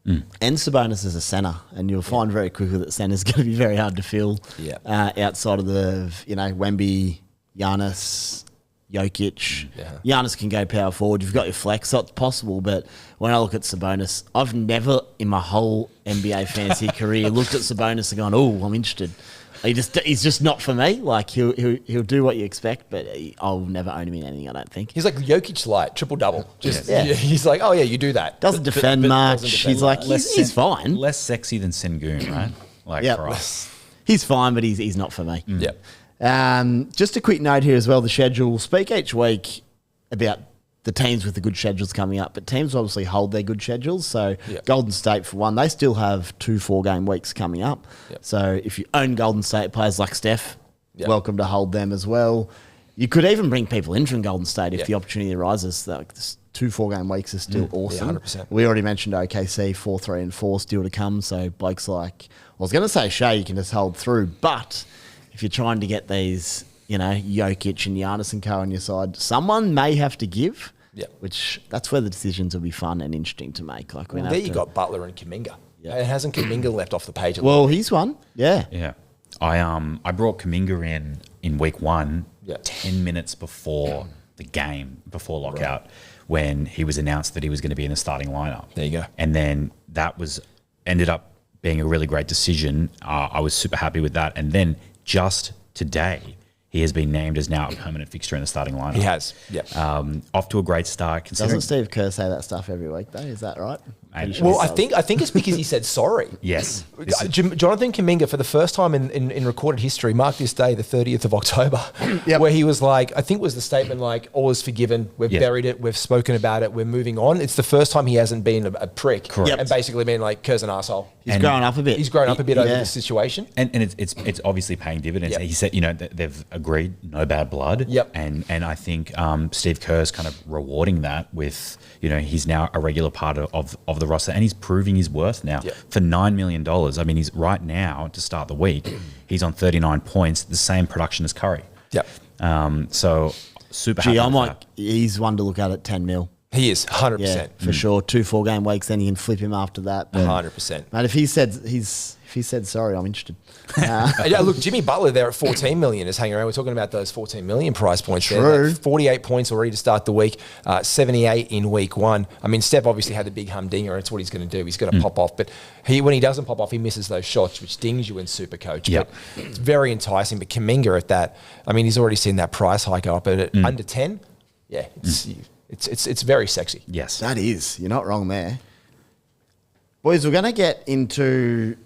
Speaker 1: And Sabonis is a centre, and you'll find very quickly that centre is going to be very hard to fill outside of the, Wemby, Giannis, Jokić. Giannis can go power forward. You've got your flex, so it's possible. But when I look at Sabonis, I've never in my whole NBA fantasy career looked at Sabonis and gone, "Oh, I'm interested." He's just not for me. He'll do what you expect, but I'll never own him in anything. I don't think
Speaker 3: he's like Jokić light, triple double. He's like, oh yeah, you do that.
Speaker 1: Doesn't defend much. He's he's fine.
Speaker 2: Less sexy than Sengun, right? For us.
Speaker 1: He's fine, but he's not for me.
Speaker 3: Yep.
Speaker 1: Just a quick note here as well, the schedule. We'll speak each week about the teams with the good schedules coming up, but teams obviously hold their good schedules. So Golden State, for one, they still have 2 4-game weeks coming up. So if you own Golden State players like Steph, welcome to hold them as well. You could even bring people in from Golden State if the opportunity arises. This 2 4-game weeks is still awesome.
Speaker 3: 100%.
Speaker 1: We already mentioned OKC, 4-3-4 still to come. So blokes like, I was going to say Shea, you can just hold through, but if you're trying to get these, Jokić and Giannis and co on your side, someone may have to give, which that's where the decisions will be fun and interesting to make.
Speaker 3: There you got Butler and Kuminga. It hasn't Kuminga left off the page?
Speaker 1: He's one. Yeah.
Speaker 2: I brought Kuminga in week 1, 10 minutes before the game, before lockout, when he was announced that he was going to be in the starting lineup.
Speaker 3: There you go.
Speaker 2: And then that ended up being a really great decision. I was super happy with that. And then just today, he has been named as now a permanent fixture in the starting lineup.
Speaker 3: He has,
Speaker 2: off to a great start.
Speaker 1: Doesn't Steve Kerr say that stuff every week, though? Is that right?
Speaker 3: Well, I think it's because he said sorry.
Speaker 2: Yes.
Speaker 3: Jonathan Kuminga, for the first time in recorded history, marked this day, the 30th of October, where he was like, I think was the statement like, all is forgiven, we've buried it, we've spoken about it, we're moving on. It's the first time he hasn't been a prick.
Speaker 2: Correct.
Speaker 3: And basically been like, Kerr's an arsehole.
Speaker 1: He's grown up a bit.
Speaker 3: He's grown up a bit over the situation.
Speaker 2: And it's obviously paying dividends. He said, they've agreed, no bad blood. And I think Steve Kerr's kind of rewarding that with, he's now a regular part of the roster, and he's proving his worth now for $9 million. I mean, he's right now to start the week, he's on 39 points, the same production as Curry. So super happy.
Speaker 1: He's one to look at 10 mil.
Speaker 3: He is 100%.
Speaker 1: Yeah, for sure. 2 4-game weeks, then you can flip him after that.
Speaker 3: 100%.
Speaker 1: Mate, if he said sorry, I'm interested.
Speaker 3: Look, Jimmy Butler there at 14 million is hanging around. We're talking about those 14 million price points.
Speaker 1: True.
Speaker 3: There. 48 points already to start the week, 78 in week 1. I mean, Steph obviously had the big humdinger. It's what he's going to do. He's going to pop off. But when he doesn't pop off, he misses those shots, which dings you in Supercoach. But it's very enticing. But Kuminga at that, I mean, he's already seen that price hike up at under 10. Yeah, it's very sexy.
Speaker 2: Yes.
Speaker 1: That is. You're not wrong there. Boys, I'm going to get into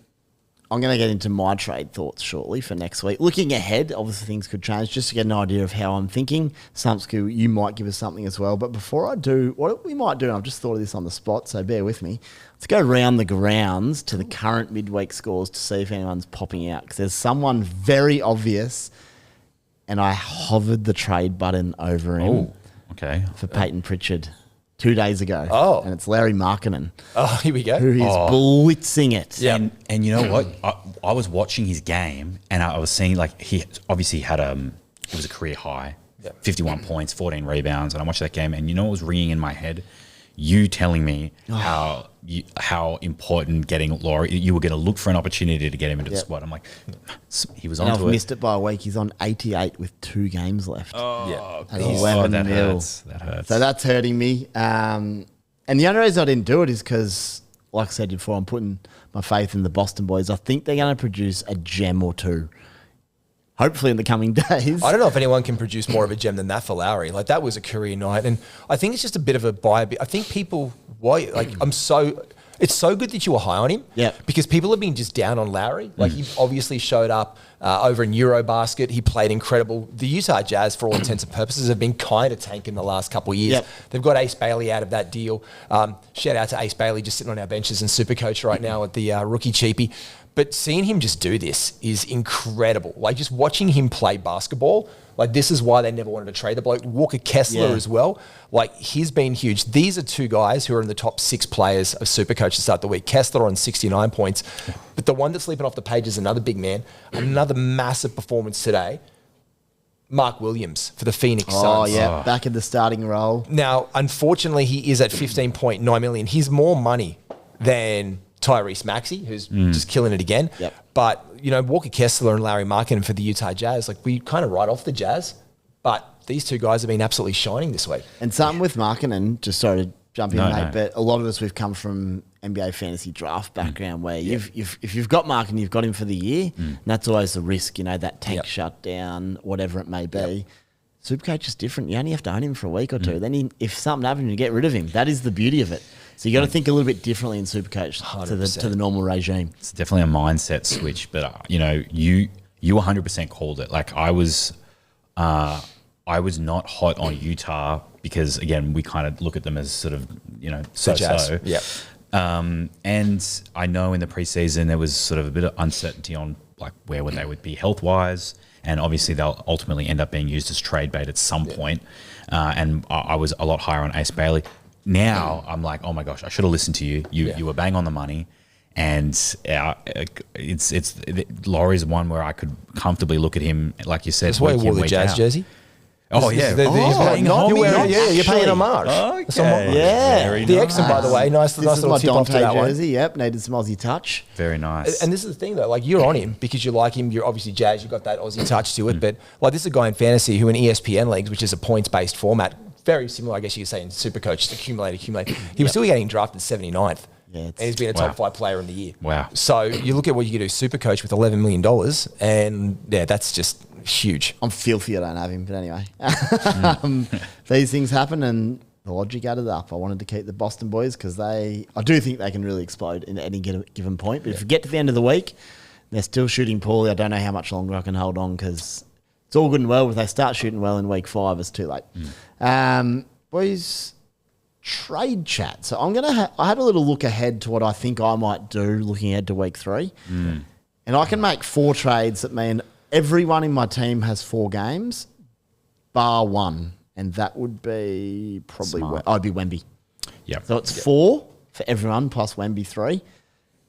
Speaker 1: my trade thoughts shortly for next week. Looking ahead, obviously things could change, just to get an idea of how I'm thinking. Sumsky, you might give us something as well. But before I do, what we might do, and I've just thought of this on the spot, so bear with me. Let's go round the grounds to the current midweek scores to see if anyone's popping out. Because there's someone very obvious, and I hovered the trade button over him.
Speaker 2: Oh, okay.
Speaker 1: For Peyton Pritchard 2 days ago.
Speaker 3: Oh.
Speaker 1: And it's Larry Markkinen.
Speaker 3: Oh, here we go.
Speaker 1: Who is blitzing it.
Speaker 2: Yeah. And you know what? I was watching his game, and I was seeing he obviously had it was a career high, 51 points, 14 rebounds, and I watched that game, and you know what was ringing in my head? You telling me how important getting Laurie, you were going to look for an opportunity to get him into the squad. I'm like, he was on. I've
Speaker 1: missed it by a week. He's on 88 with 2 games left.
Speaker 2: Oh,
Speaker 1: at 11
Speaker 2: that
Speaker 1: mil.
Speaker 2: hurts. That hurts.
Speaker 1: So that's hurting me. And the only reason I didn't do it is because, like I said before, I'm putting my faith in the Boston boys. I think they're going to produce a gem or two. Hopefully in the coming days.
Speaker 3: I don't know if anyone can produce more of a gem than that for Lowry. Like, that was a career night. And I think it's just a bit of a buy. I think people, It's so good that you were high on him.
Speaker 1: Yeah.
Speaker 3: Because people have been just down on Lowry. Like, he obviously showed up over in Eurobasket. He played incredible. The Utah Jazz, for all intents and purposes, have been kind of tanking the last couple of years.
Speaker 1: Yep.
Speaker 3: They've got Ace Bailey out of that deal. Shout out to Ace Bailey, just sitting on our benches and Supercoach right now at the rookie cheapie. But seeing him just do this is incredible. Like, just watching him play basketball, like, this is why they never wanted to trade the bloke. Walker Kessler as well. Like, he's been huge. These are two guys who are in the top 6 players of Supercoach to start the week. Kessler on 69 points. But the one that's leaping off the page is another big man. Another massive performance today. Mark Williams for the Phoenix Suns.
Speaker 1: Oh, yeah. Back in the starting role.
Speaker 3: Now, unfortunately, he is at $15.9 million. He's more money than Tyrese Maxey, who's just killing it again.
Speaker 1: Yep.
Speaker 3: But, you know, Walker Kessler and Larry Markkinen for the Utah Jazz, like, we kind of write off the Jazz, but these two guys have been absolutely shining this week.
Speaker 1: And something with Markkinen, just sorry to jump in, mate, but a lot of us, we've come from NBA fantasy draft background where if you've got Markkinen, you've got him for the year, and that's always the risk, you know, that tank shutdown, whatever it may be. Supercoach is different. You only have to own him for a week or two. Then if something happens, you get rid of him. That is the beauty of it. So you got to think a little bit differently in Supercoach to the normal regime.
Speaker 2: It's definitely a mindset switch, but you know, you 100% called it. Like, I was not hot on Utah because, again, we kind of look at them as sort of, you know, so.
Speaker 3: Yeah.
Speaker 2: And I know in the preseason there was sort of a bit of uncertainty on like where they would be health wise, and obviously they'll ultimately end up being used as trade bait at some point. And I was a lot higher on Ace Bailey. Now I'm like, oh my gosh, I should have listened to you. You were bang on the money, and Laurie's one where I could comfortably look at him, like you said.
Speaker 3: That's why he wore the Jazz jersey.
Speaker 2: Oh yeah,
Speaker 3: you're paying homage.
Speaker 2: Okay.
Speaker 1: Yeah,
Speaker 3: the Exum, by the way, nice little tip off to that
Speaker 1: jersey.
Speaker 3: one.
Speaker 1: Yep, needed some Aussie touch.
Speaker 2: Very nice.
Speaker 3: And this is the thing though, like, you're on him because you like him. You're obviously Jazz. You've got that Aussie touch to it. But like, this is a guy in fantasy who in ESPN leagues, which is a points-based format, very similar, I guess you could say, in Supercoach, just accumulate. He was still getting drafted 79th. Yeah, and he's been a top 5 player in the year.
Speaker 2: Wow.
Speaker 3: So you look at what you can do, Supercoach with $11 million, and yeah, that's just huge.
Speaker 1: I'm filthy I don't have him, but anyway. These things happen, and the logic added up. I wanted to keep the Boston boys because I do think they can really explode in any given point. But if you get to the end of the week, they're still shooting poorly. I don't know how much longer I can hold on because it's all good and well. If they start shooting well in week 5, it's too late. Boys, trade chat. So I'm gonna. I had a little look ahead to what I think I might do looking ahead to week 3, and I can make 4 trades that mean everyone in my team has 4 games, bar 1, and that would be probably I'd be Wemby.
Speaker 2: Yeah.
Speaker 1: So it's 4 for everyone plus Wemby 3.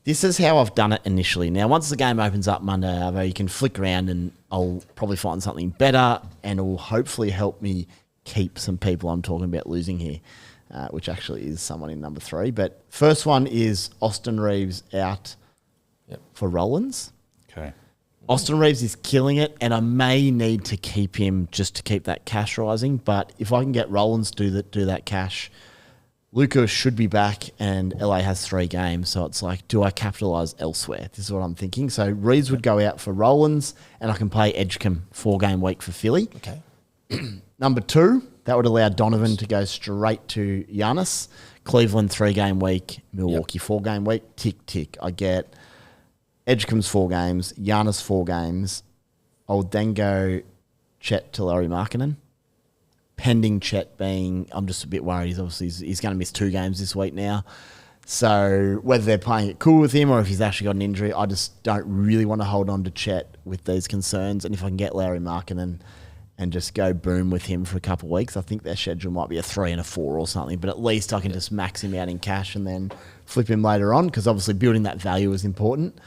Speaker 1: This is how I've done it initially. Now, once the game opens up Monday, you can flick around and I'll probably find something better, and it will hopefully help me keep some people I'm talking about losing here, which actually is someone in number 3. But first one is Austin Reeves out for Rollins.
Speaker 2: Okay.
Speaker 1: Austin Reeves is killing it, and I may need to keep him just to keep that cash rising. But if I can get Rollins to do that cash, Luka should be back, and LA has 3 games. So it's like, do I capitalise elsewhere? This is what I'm thinking. So Reeves would go out for Rollins, and I can play Edgecombe 4-game week for Philly.
Speaker 3: Okay.
Speaker 1: Number 2, that would allow Donovan to go straight to Giannis. Cleveland 3-game week, Milwaukee 4-game week. Tick, tick. I get Edgecombe's 4 games, Giannis 4 games. I would then go Chet to Larry Markkinen. Pending Chet being, I'm just a bit worried. He's going to miss 2 games this week now. So whether they're playing it cool with him or if he's actually got an injury, I just don't really want to hold on to Chet with these concerns. And if I can get Larry Markkinen and just go boom with him for a couple of weeks, I think their schedule might be a 3 and a 4 or something. But at least I can just max him out in cash and then flip him later on, because obviously building that value is important.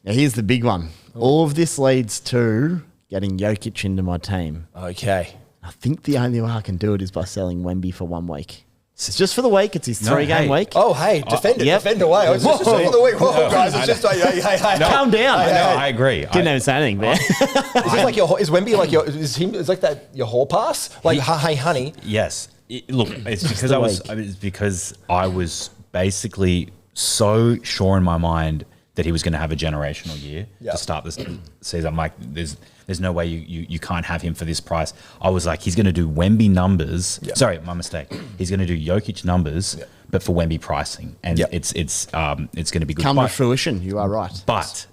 Speaker 1: Now, here's the big one. All of this leads to getting Jokić into my team.
Speaker 3: Okay.
Speaker 1: I think the only way I can do it is by selling Wemby for 1 week. It's just for the week. It's his 3-game week.
Speaker 3: Oh, hey, defend it.
Speaker 1: Yep.
Speaker 3: Defend away. It's just for the week. Whoa, guys. It's just hey.
Speaker 1: Calm down.
Speaker 2: I agree.
Speaker 1: Didn't even say anything, man.
Speaker 3: Is this like is Wemby like is like that your hall pass? Like, hey, honey.
Speaker 2: Yes. It's because I was basically so sure in my mind that he was going to have a generational year to start this season. I'm like, there's no way you can't have him for this price. I was like, he's going to do Wemby numbers. Sorry, my mistake. He's going to do Jokić numbers, but for Wemby pricing, and it's going to be good.
Speaker 1: Come to fruition. You are right.
Speaker 2: But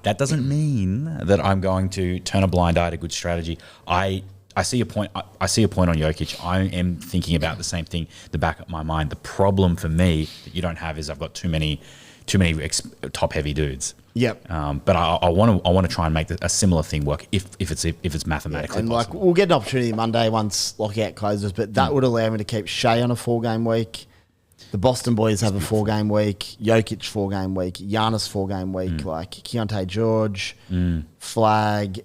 Speaker 2: that doesn't mean that I'm going to turn a blind eye to good strategy. I see a point. I see a point on Jokić. I am thinking about the same thing. The back of my mind. The problem for me that you don't have is I've got too many top heavy dudes.
Speaker 1: Yep.
Speaker 2: But I want to try and make a similar thing work if it's mathematically
Speaker 1: and
Speaker 2: possible.
Speaker 1: We'll get an opportunity Monday once lockout closes, but that would allow me to keep Shea on a 4-game week. The Boston boys have a 4-game week. Jokić 4-game week. Giannis 4-game week. Like Keontae George, Flag,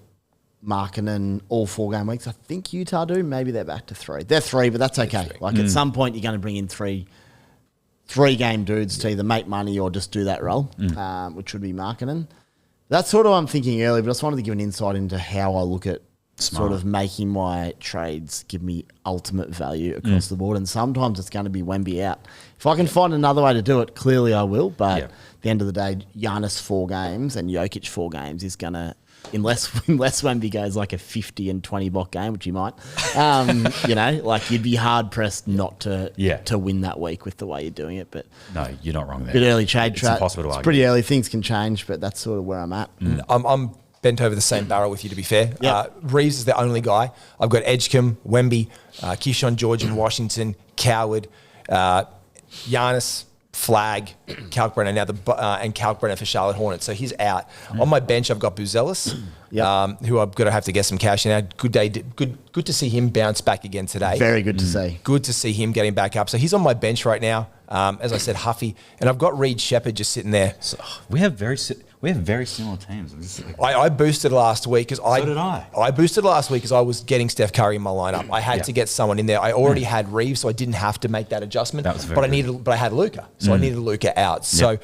Speaker 1: Markkanen, all 4-game weeks. I think Utah do. Maybe they're back to 3. They're 3, but that's okay. Like at some point, you're going to bring in 3-game dudes to either make money or just do that role, which would be Markkanen. That's sort of what I'm thinking earlier, but I just wanted to give an insight into how I look at sort of making my trades give me ultimate value across the board. And sometimes it's going to be Wemby out. If I can find another way to do it, clearly I will. But at the end of the day, Giannis 4 games and Jokić 4 games is going to, unless Wemby goes like a 50 and 20 block game, which he might, like you'd be hard pressed not to win that week with the way you're doing it. But
Speaker 2: no, you're not wrong there.
Speaker 1: Bit early trade.
Speaker 2: It's impossible to argue.
Speaker 1: It's pretty early. Things can change, but that's sort of where I'm at.
Speaker 3: I'm bent over the same barrel with you, to be fair. Reeves is the only guy. I've got Edgecombe, Wemby, Keyshawn George in Washington, Coward, Giannis, Flag, Kalkbrenner and Kalkbrenner for Charlotte Hornets. So he's out. On my bench, I've got Buzelis, who I'm going to have to get some cash in. Good to see him bounce back again today.
Speaker 1: Very good to see. Good
Speaker 3: to see him getting back up. So he's on my bench right now. As I said, Huffy, and I've got Reed Shepherd just sitting there.
Speaker 2: So, we have very similar teams.
Speaker 3: I boosted last week because
Speaker 2: so did I.
Speaker 3: I boosted last week because I was getting Steph Curry in my lineup. I had to get someone in there. I already had Reeves, so I didn't have to make that adjustment.
Speaker 2: That was
Speaker 3: but I had Luka, so I needed Luka out. So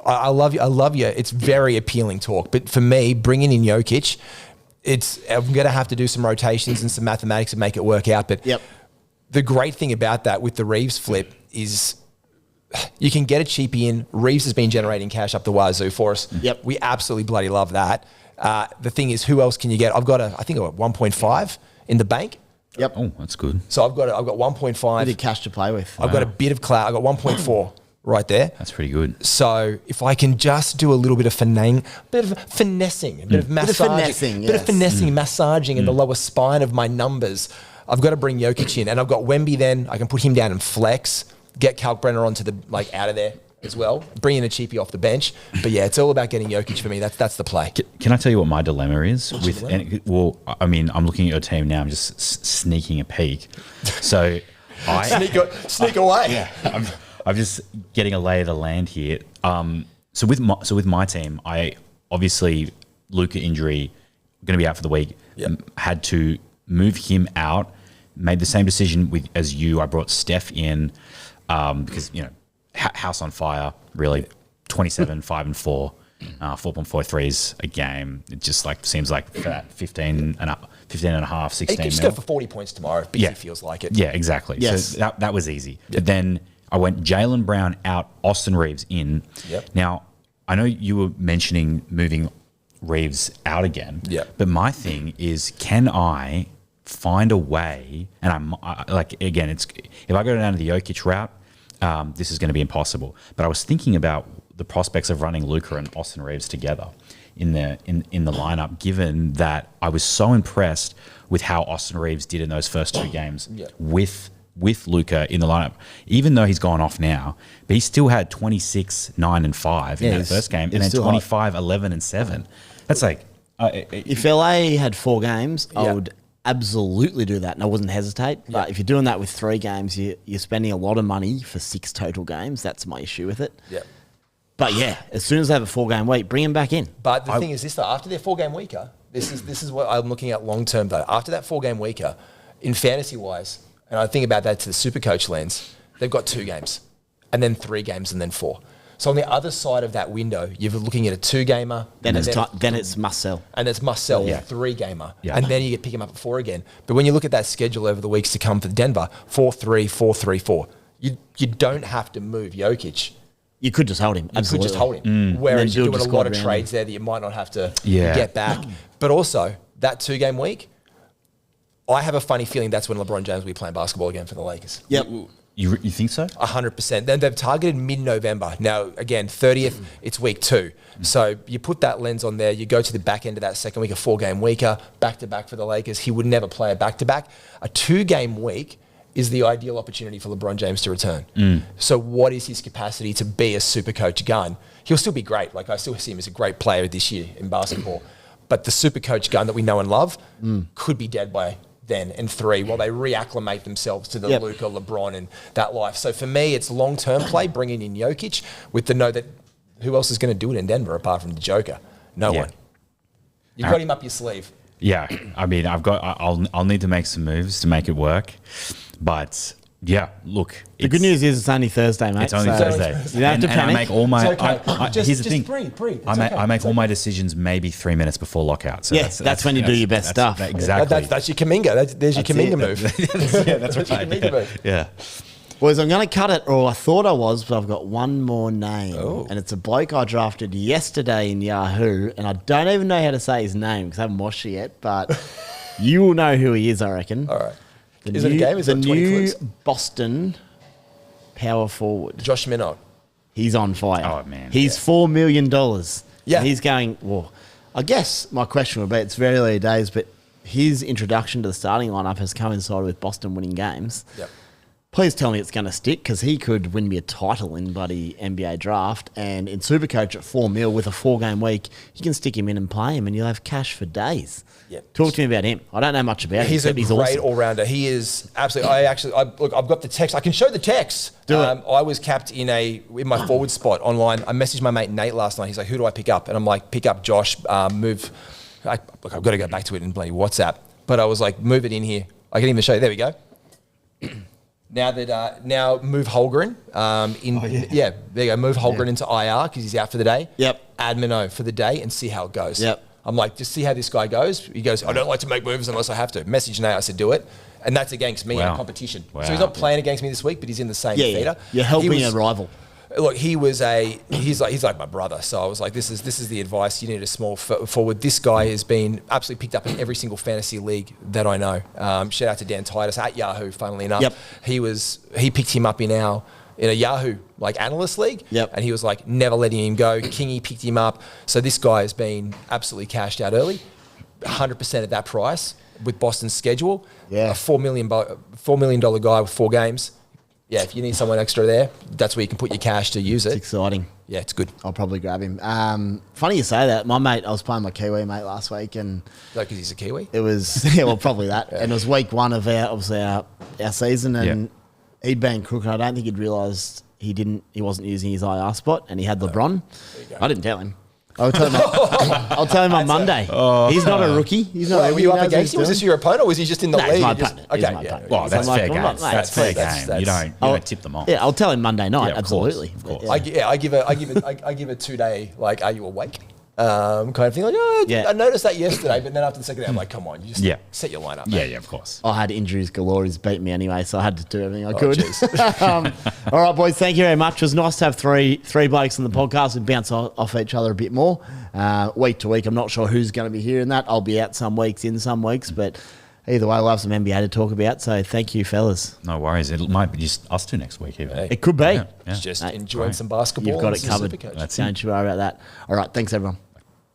Speaker 3: I love you. It's very appealing talk. But for me, bringing in Jokić, I'm going to have to do some rotations and some mathematics to make it work out. But the great thing about that with the Reeves flip is you can get a cheapie in. Reeves has been generating cash up the wazoo for us. We absolutely bloody love that. The thing is, who else can you get? I think I've got 1.5 in the bank.
Speaker 2: Oh, that's good.
Speaker 3: So I've got 1.5.
Speaker 1: Bit of cash to play with.
Speaker 3: I've got a bit of clout. I've got 1.4 right there.
Speaker 2: That's pretty good.
Speaker 3: So if I can just do a little bit of finessing, a bit of massaging, massaging in the lower spine of my numbers, I've got to bring Jokić in. And I've got Wemby then. I can put him down and flex. Get Kalkbrenner onto out of there as well. Bring in a cheapie off the bench. But yeah, it's all about getting Jokić for me. That's the play.
Speaker 2: Can I tell you what my dilemma is? I'm looking at your team now. I'm just sneaking a peek. So
Speaker 3: sneak away.
Speaker 2: Yeah, I'm just getting a lay of the land here. So with my team, I obviously Luka injury, going to be out for the week. Had to move him out. Made the same decision as you. I brought Steph in. Because, house on fire, really, 27, 5 and 4, 4.43s a game. It just seems like that 15 and a half, 16
Speaker 3: mil. He could go for 40 points tomorrow if he feels like it.
Speaker 2: Yeah, exactly.
Speaker 1: Yes.
Speaker 2: So that was easy. But then I went Jaylen Brown out, Austin Reeves in. Now, I know you were mentioning moving Reeves out again. But my thing is, can I find a way, and again, it's if I go down to the Jokić route, this is going to be impossible. But I was thinking about the prospects of running Luka and Austin Reeves together in the lineup, given that I was so impressed with how Austin Reeves did in those first 2 games with Luka in the lineup. Even though he's gone off now, but he still had 26, 9 and 5 in that first game, and then 25, 11 and 7. That's
Speaker 1: if LA had 4 games, I would absolutely do that, and I wouldn't hesitate. But if you're doing that with 3 games, you're spending a lot of money for 6 total games. That's my issue with it. But as soon as they have a 4-game week, bring them back in.
Speaker 3: But the thing is this, though, after their 4-game weeker, this is what I'm looking at long term, though. After that 4-game weeker, in fantasy wise, and I think about that to the Supercoach lens, they've got 2 games, and then 3 games, and then 4. So on the other side of that window, you're looking at a 2-gamer.
Speaker 1: Then it's must sell.
Speaker 3: And it's must sell, 3-gamer. And then you pick him up at 4 again. But when you look at that schedule over the weeks to come for Denver, 4-3, 4-3, 4. You don't have to move Jokić.
Speaker 1: You could just hold him.
Speaker 3: You could just hold him. Whereas you're doing a lot of trades there that you might not have to get back. But also, that 2-game week, I have a funny feeling that's when LeBron James will be playing basketball again for the Lakers.
Speaker 2: You think so?
Speaker 3: 100%. Then they've targeted mid-November. Now, again, 30th, it's week 2. So you put that lens on there, you go to the back end of that second week, a 4-game weeker, back-to-back for the Lakers. He would never play a back-to-back. A 2-game week is the ideal opportunity for LeBron James to return. So what is his capacity to be a Supercoach gun? He'll still be great. Like, I still see him as a great player this year in basketball. But the Supercoach gun that we know and love could be dead by then, and 3, while they reacclimate themselves to the Luka, LeBron, and that life. So for me, it's long-term play, bringing in Jokić with the note that who else is going to do it in Denver apart from the Joker? No one. You've got him up your sleeve.
Speaker 2: Yeah, I mean, I'll need to make some moves to make it work, but yeah, look.
Speaker 1: The good news is it's only Thursday, mate.
Speaker 2: It's only Thursday.
Speaker 1: You don't have to panic.
Speaker 2: I make all my.
Speaker 3: Here's
Speaker 2: the thing.
Speaker 3: Breathe.
Speaker 2: I make all my decisions maybe 3 minutes before lockout. So
Speaker 1: that's when you do your best stuff.
Speaker 2: Exactly.
Speaker 3: That's your Kaminga. There's your Kaminga move.
Speaker 2: That's right.
Speaker 3: Your Kaminga move.
Speaker 2: Yeah.
Speaker 1: Boys, I'm going to cut it, or I thought I was, but I've got one more name.
Speaker 3: Oh.
Speaker 1: And it's a bloke I drafted yesterday in Yahoo, and I don't even know how to say his name because I haven't watched it yet, but you will know who he is, I reckon.
Speaker 3: All right. Is it a game? Is it 20
Speaker 1: new
Speaker 3: clues?
Speaker 1: Boston power forward.
Speaker 3: Josh Minot.
Speaker 1: He's on fire.
Speaker 2: Oh, man.
Speaker 1: He's $4 million.
Speaker 3: Yeah.
Speaker 1: And he's going, well, I guess my question would be, it's very early days, but his introduction to the starting lineup has coincided with Boston winning games.
Speaker 3: Yep.
Speaker 1: Please tell me it's going to stick, because he could win me a title in bloody NBA draft. And in Supercoach at $4 million with a 4-game week, you can stick him in and play him, and you'll have cash for days.
Speaker 3: Yep.
Speaker 1: Talk to me about him. I don't know much about him.
Speaker 3: He's a great
Speaker 1: awesome.
Speaker 3: all-rounder. He is absolutely. Look, I've got the text. I can show the text.
Speaker 1: Do it.
Speaker 3: I was capped in my forward spot online. I messaged my mate Nate last night. He's like, "Who do I pick up?" And I'm like, "Pick up Josh. Move." I've got to go back to it in bloody WhatsApp. But I was like, "Move it in here." I can even show you. There we go. Now move Holgren there you go. Move Holgren into IR because he's out for the day.
Speaker 1: Yep.
Speaker 3: Add Minot for the day and see how it goes.
Speaker 1: Yep.
Speaker 3: I'm like, just see how this guy goes. He goes, I don't like to make moves unless I have to. Message Nate, I said, do it. And that's against me in a competition.
Speaker 2: Wow.
Speaker 3: So he's not playing against me this week, but he's in the same feeder.
Speaker 1: You're helping a rival.
Speaker 3: Look, he's like my brother. So I was like, this is the advice. You need a small forward. This guy has been absolutely picked up in every single fantasy league that I know. Shout out to Dan Titus at Yahoo, funnily enough.
Speaker 1: Yep.
Speaker 3: He picked him up in a Yahoo analyst league.
Speaker 1: Yep.
Speaker 3: And he was like, never letting him go. Kingy picked him up. So this guy has been absolutely cashed out early. 100% at that price with Boston's schedule.
Speaker 1: Yeah.
Speaker 3: A $4 million guy with 4 games. Yeah, if you need someone extra there, that's where you can put your cash to use it.
Speaker 1: It's exciting.
Speaker 3: Yeah, it's good.
Speaker 1: I'll probably grab him. Funny you say that. My mate, I was playing my Kiwi mate last week, and
Speaker 3: Because he's a Kiwi?
Speaker 1: it was probably that. And it was week 1 of our season, and he'd been crooked. I don't think he'd realised he wasn't using his IR spot, and he had LeBron. I didn't tell him. I'll tell him on Monday. He's not a rookie. He's not.
Speaker 3: Were you up against him? Was this your opponent, or was he just in the league?
Speaker 1: He's my opponent.
Speaker 3: Okay.
Speaker 2: Well, that's fair game. That's fair game. You
Speaker 3: That's-
Speaker 2: don't tip them off.
Speaker 1: Yeah, I'll tell him Monday night.
Speaker 2: Yeah, of
Speaker 1: absolutely.
Speaker 2: course, of course.
Speaker 3: I give a 2-day are you awake? Kind of thing. Like, I noticed that yesterday, but then after the second day, I'm like, come on, you just set your lineup.
Speaker 2: Yeah, of course.
Speaker 1: I had injuries galore. He's beat me anyway, so I had to do everything I could. All right, boys, thank you very much. It was nice to have three blokes on the podcast and bounce off each other a bit more week to week. I'm not sure who's going to be hearing that. I'll be out some weeks, in some weeks, but either way, we'll have some NBA to talk about. So thank you, fellas.
Speaker 2: No worries. It might be just us two next week, even.
Speaker 1: It could be.
Speaker 3: It's just enjoying some basketball.
Speaker 1: You've got it covered.
Speaker 2: That's
Speaker 1: Don't you worry about that. All right, thanks, everyone.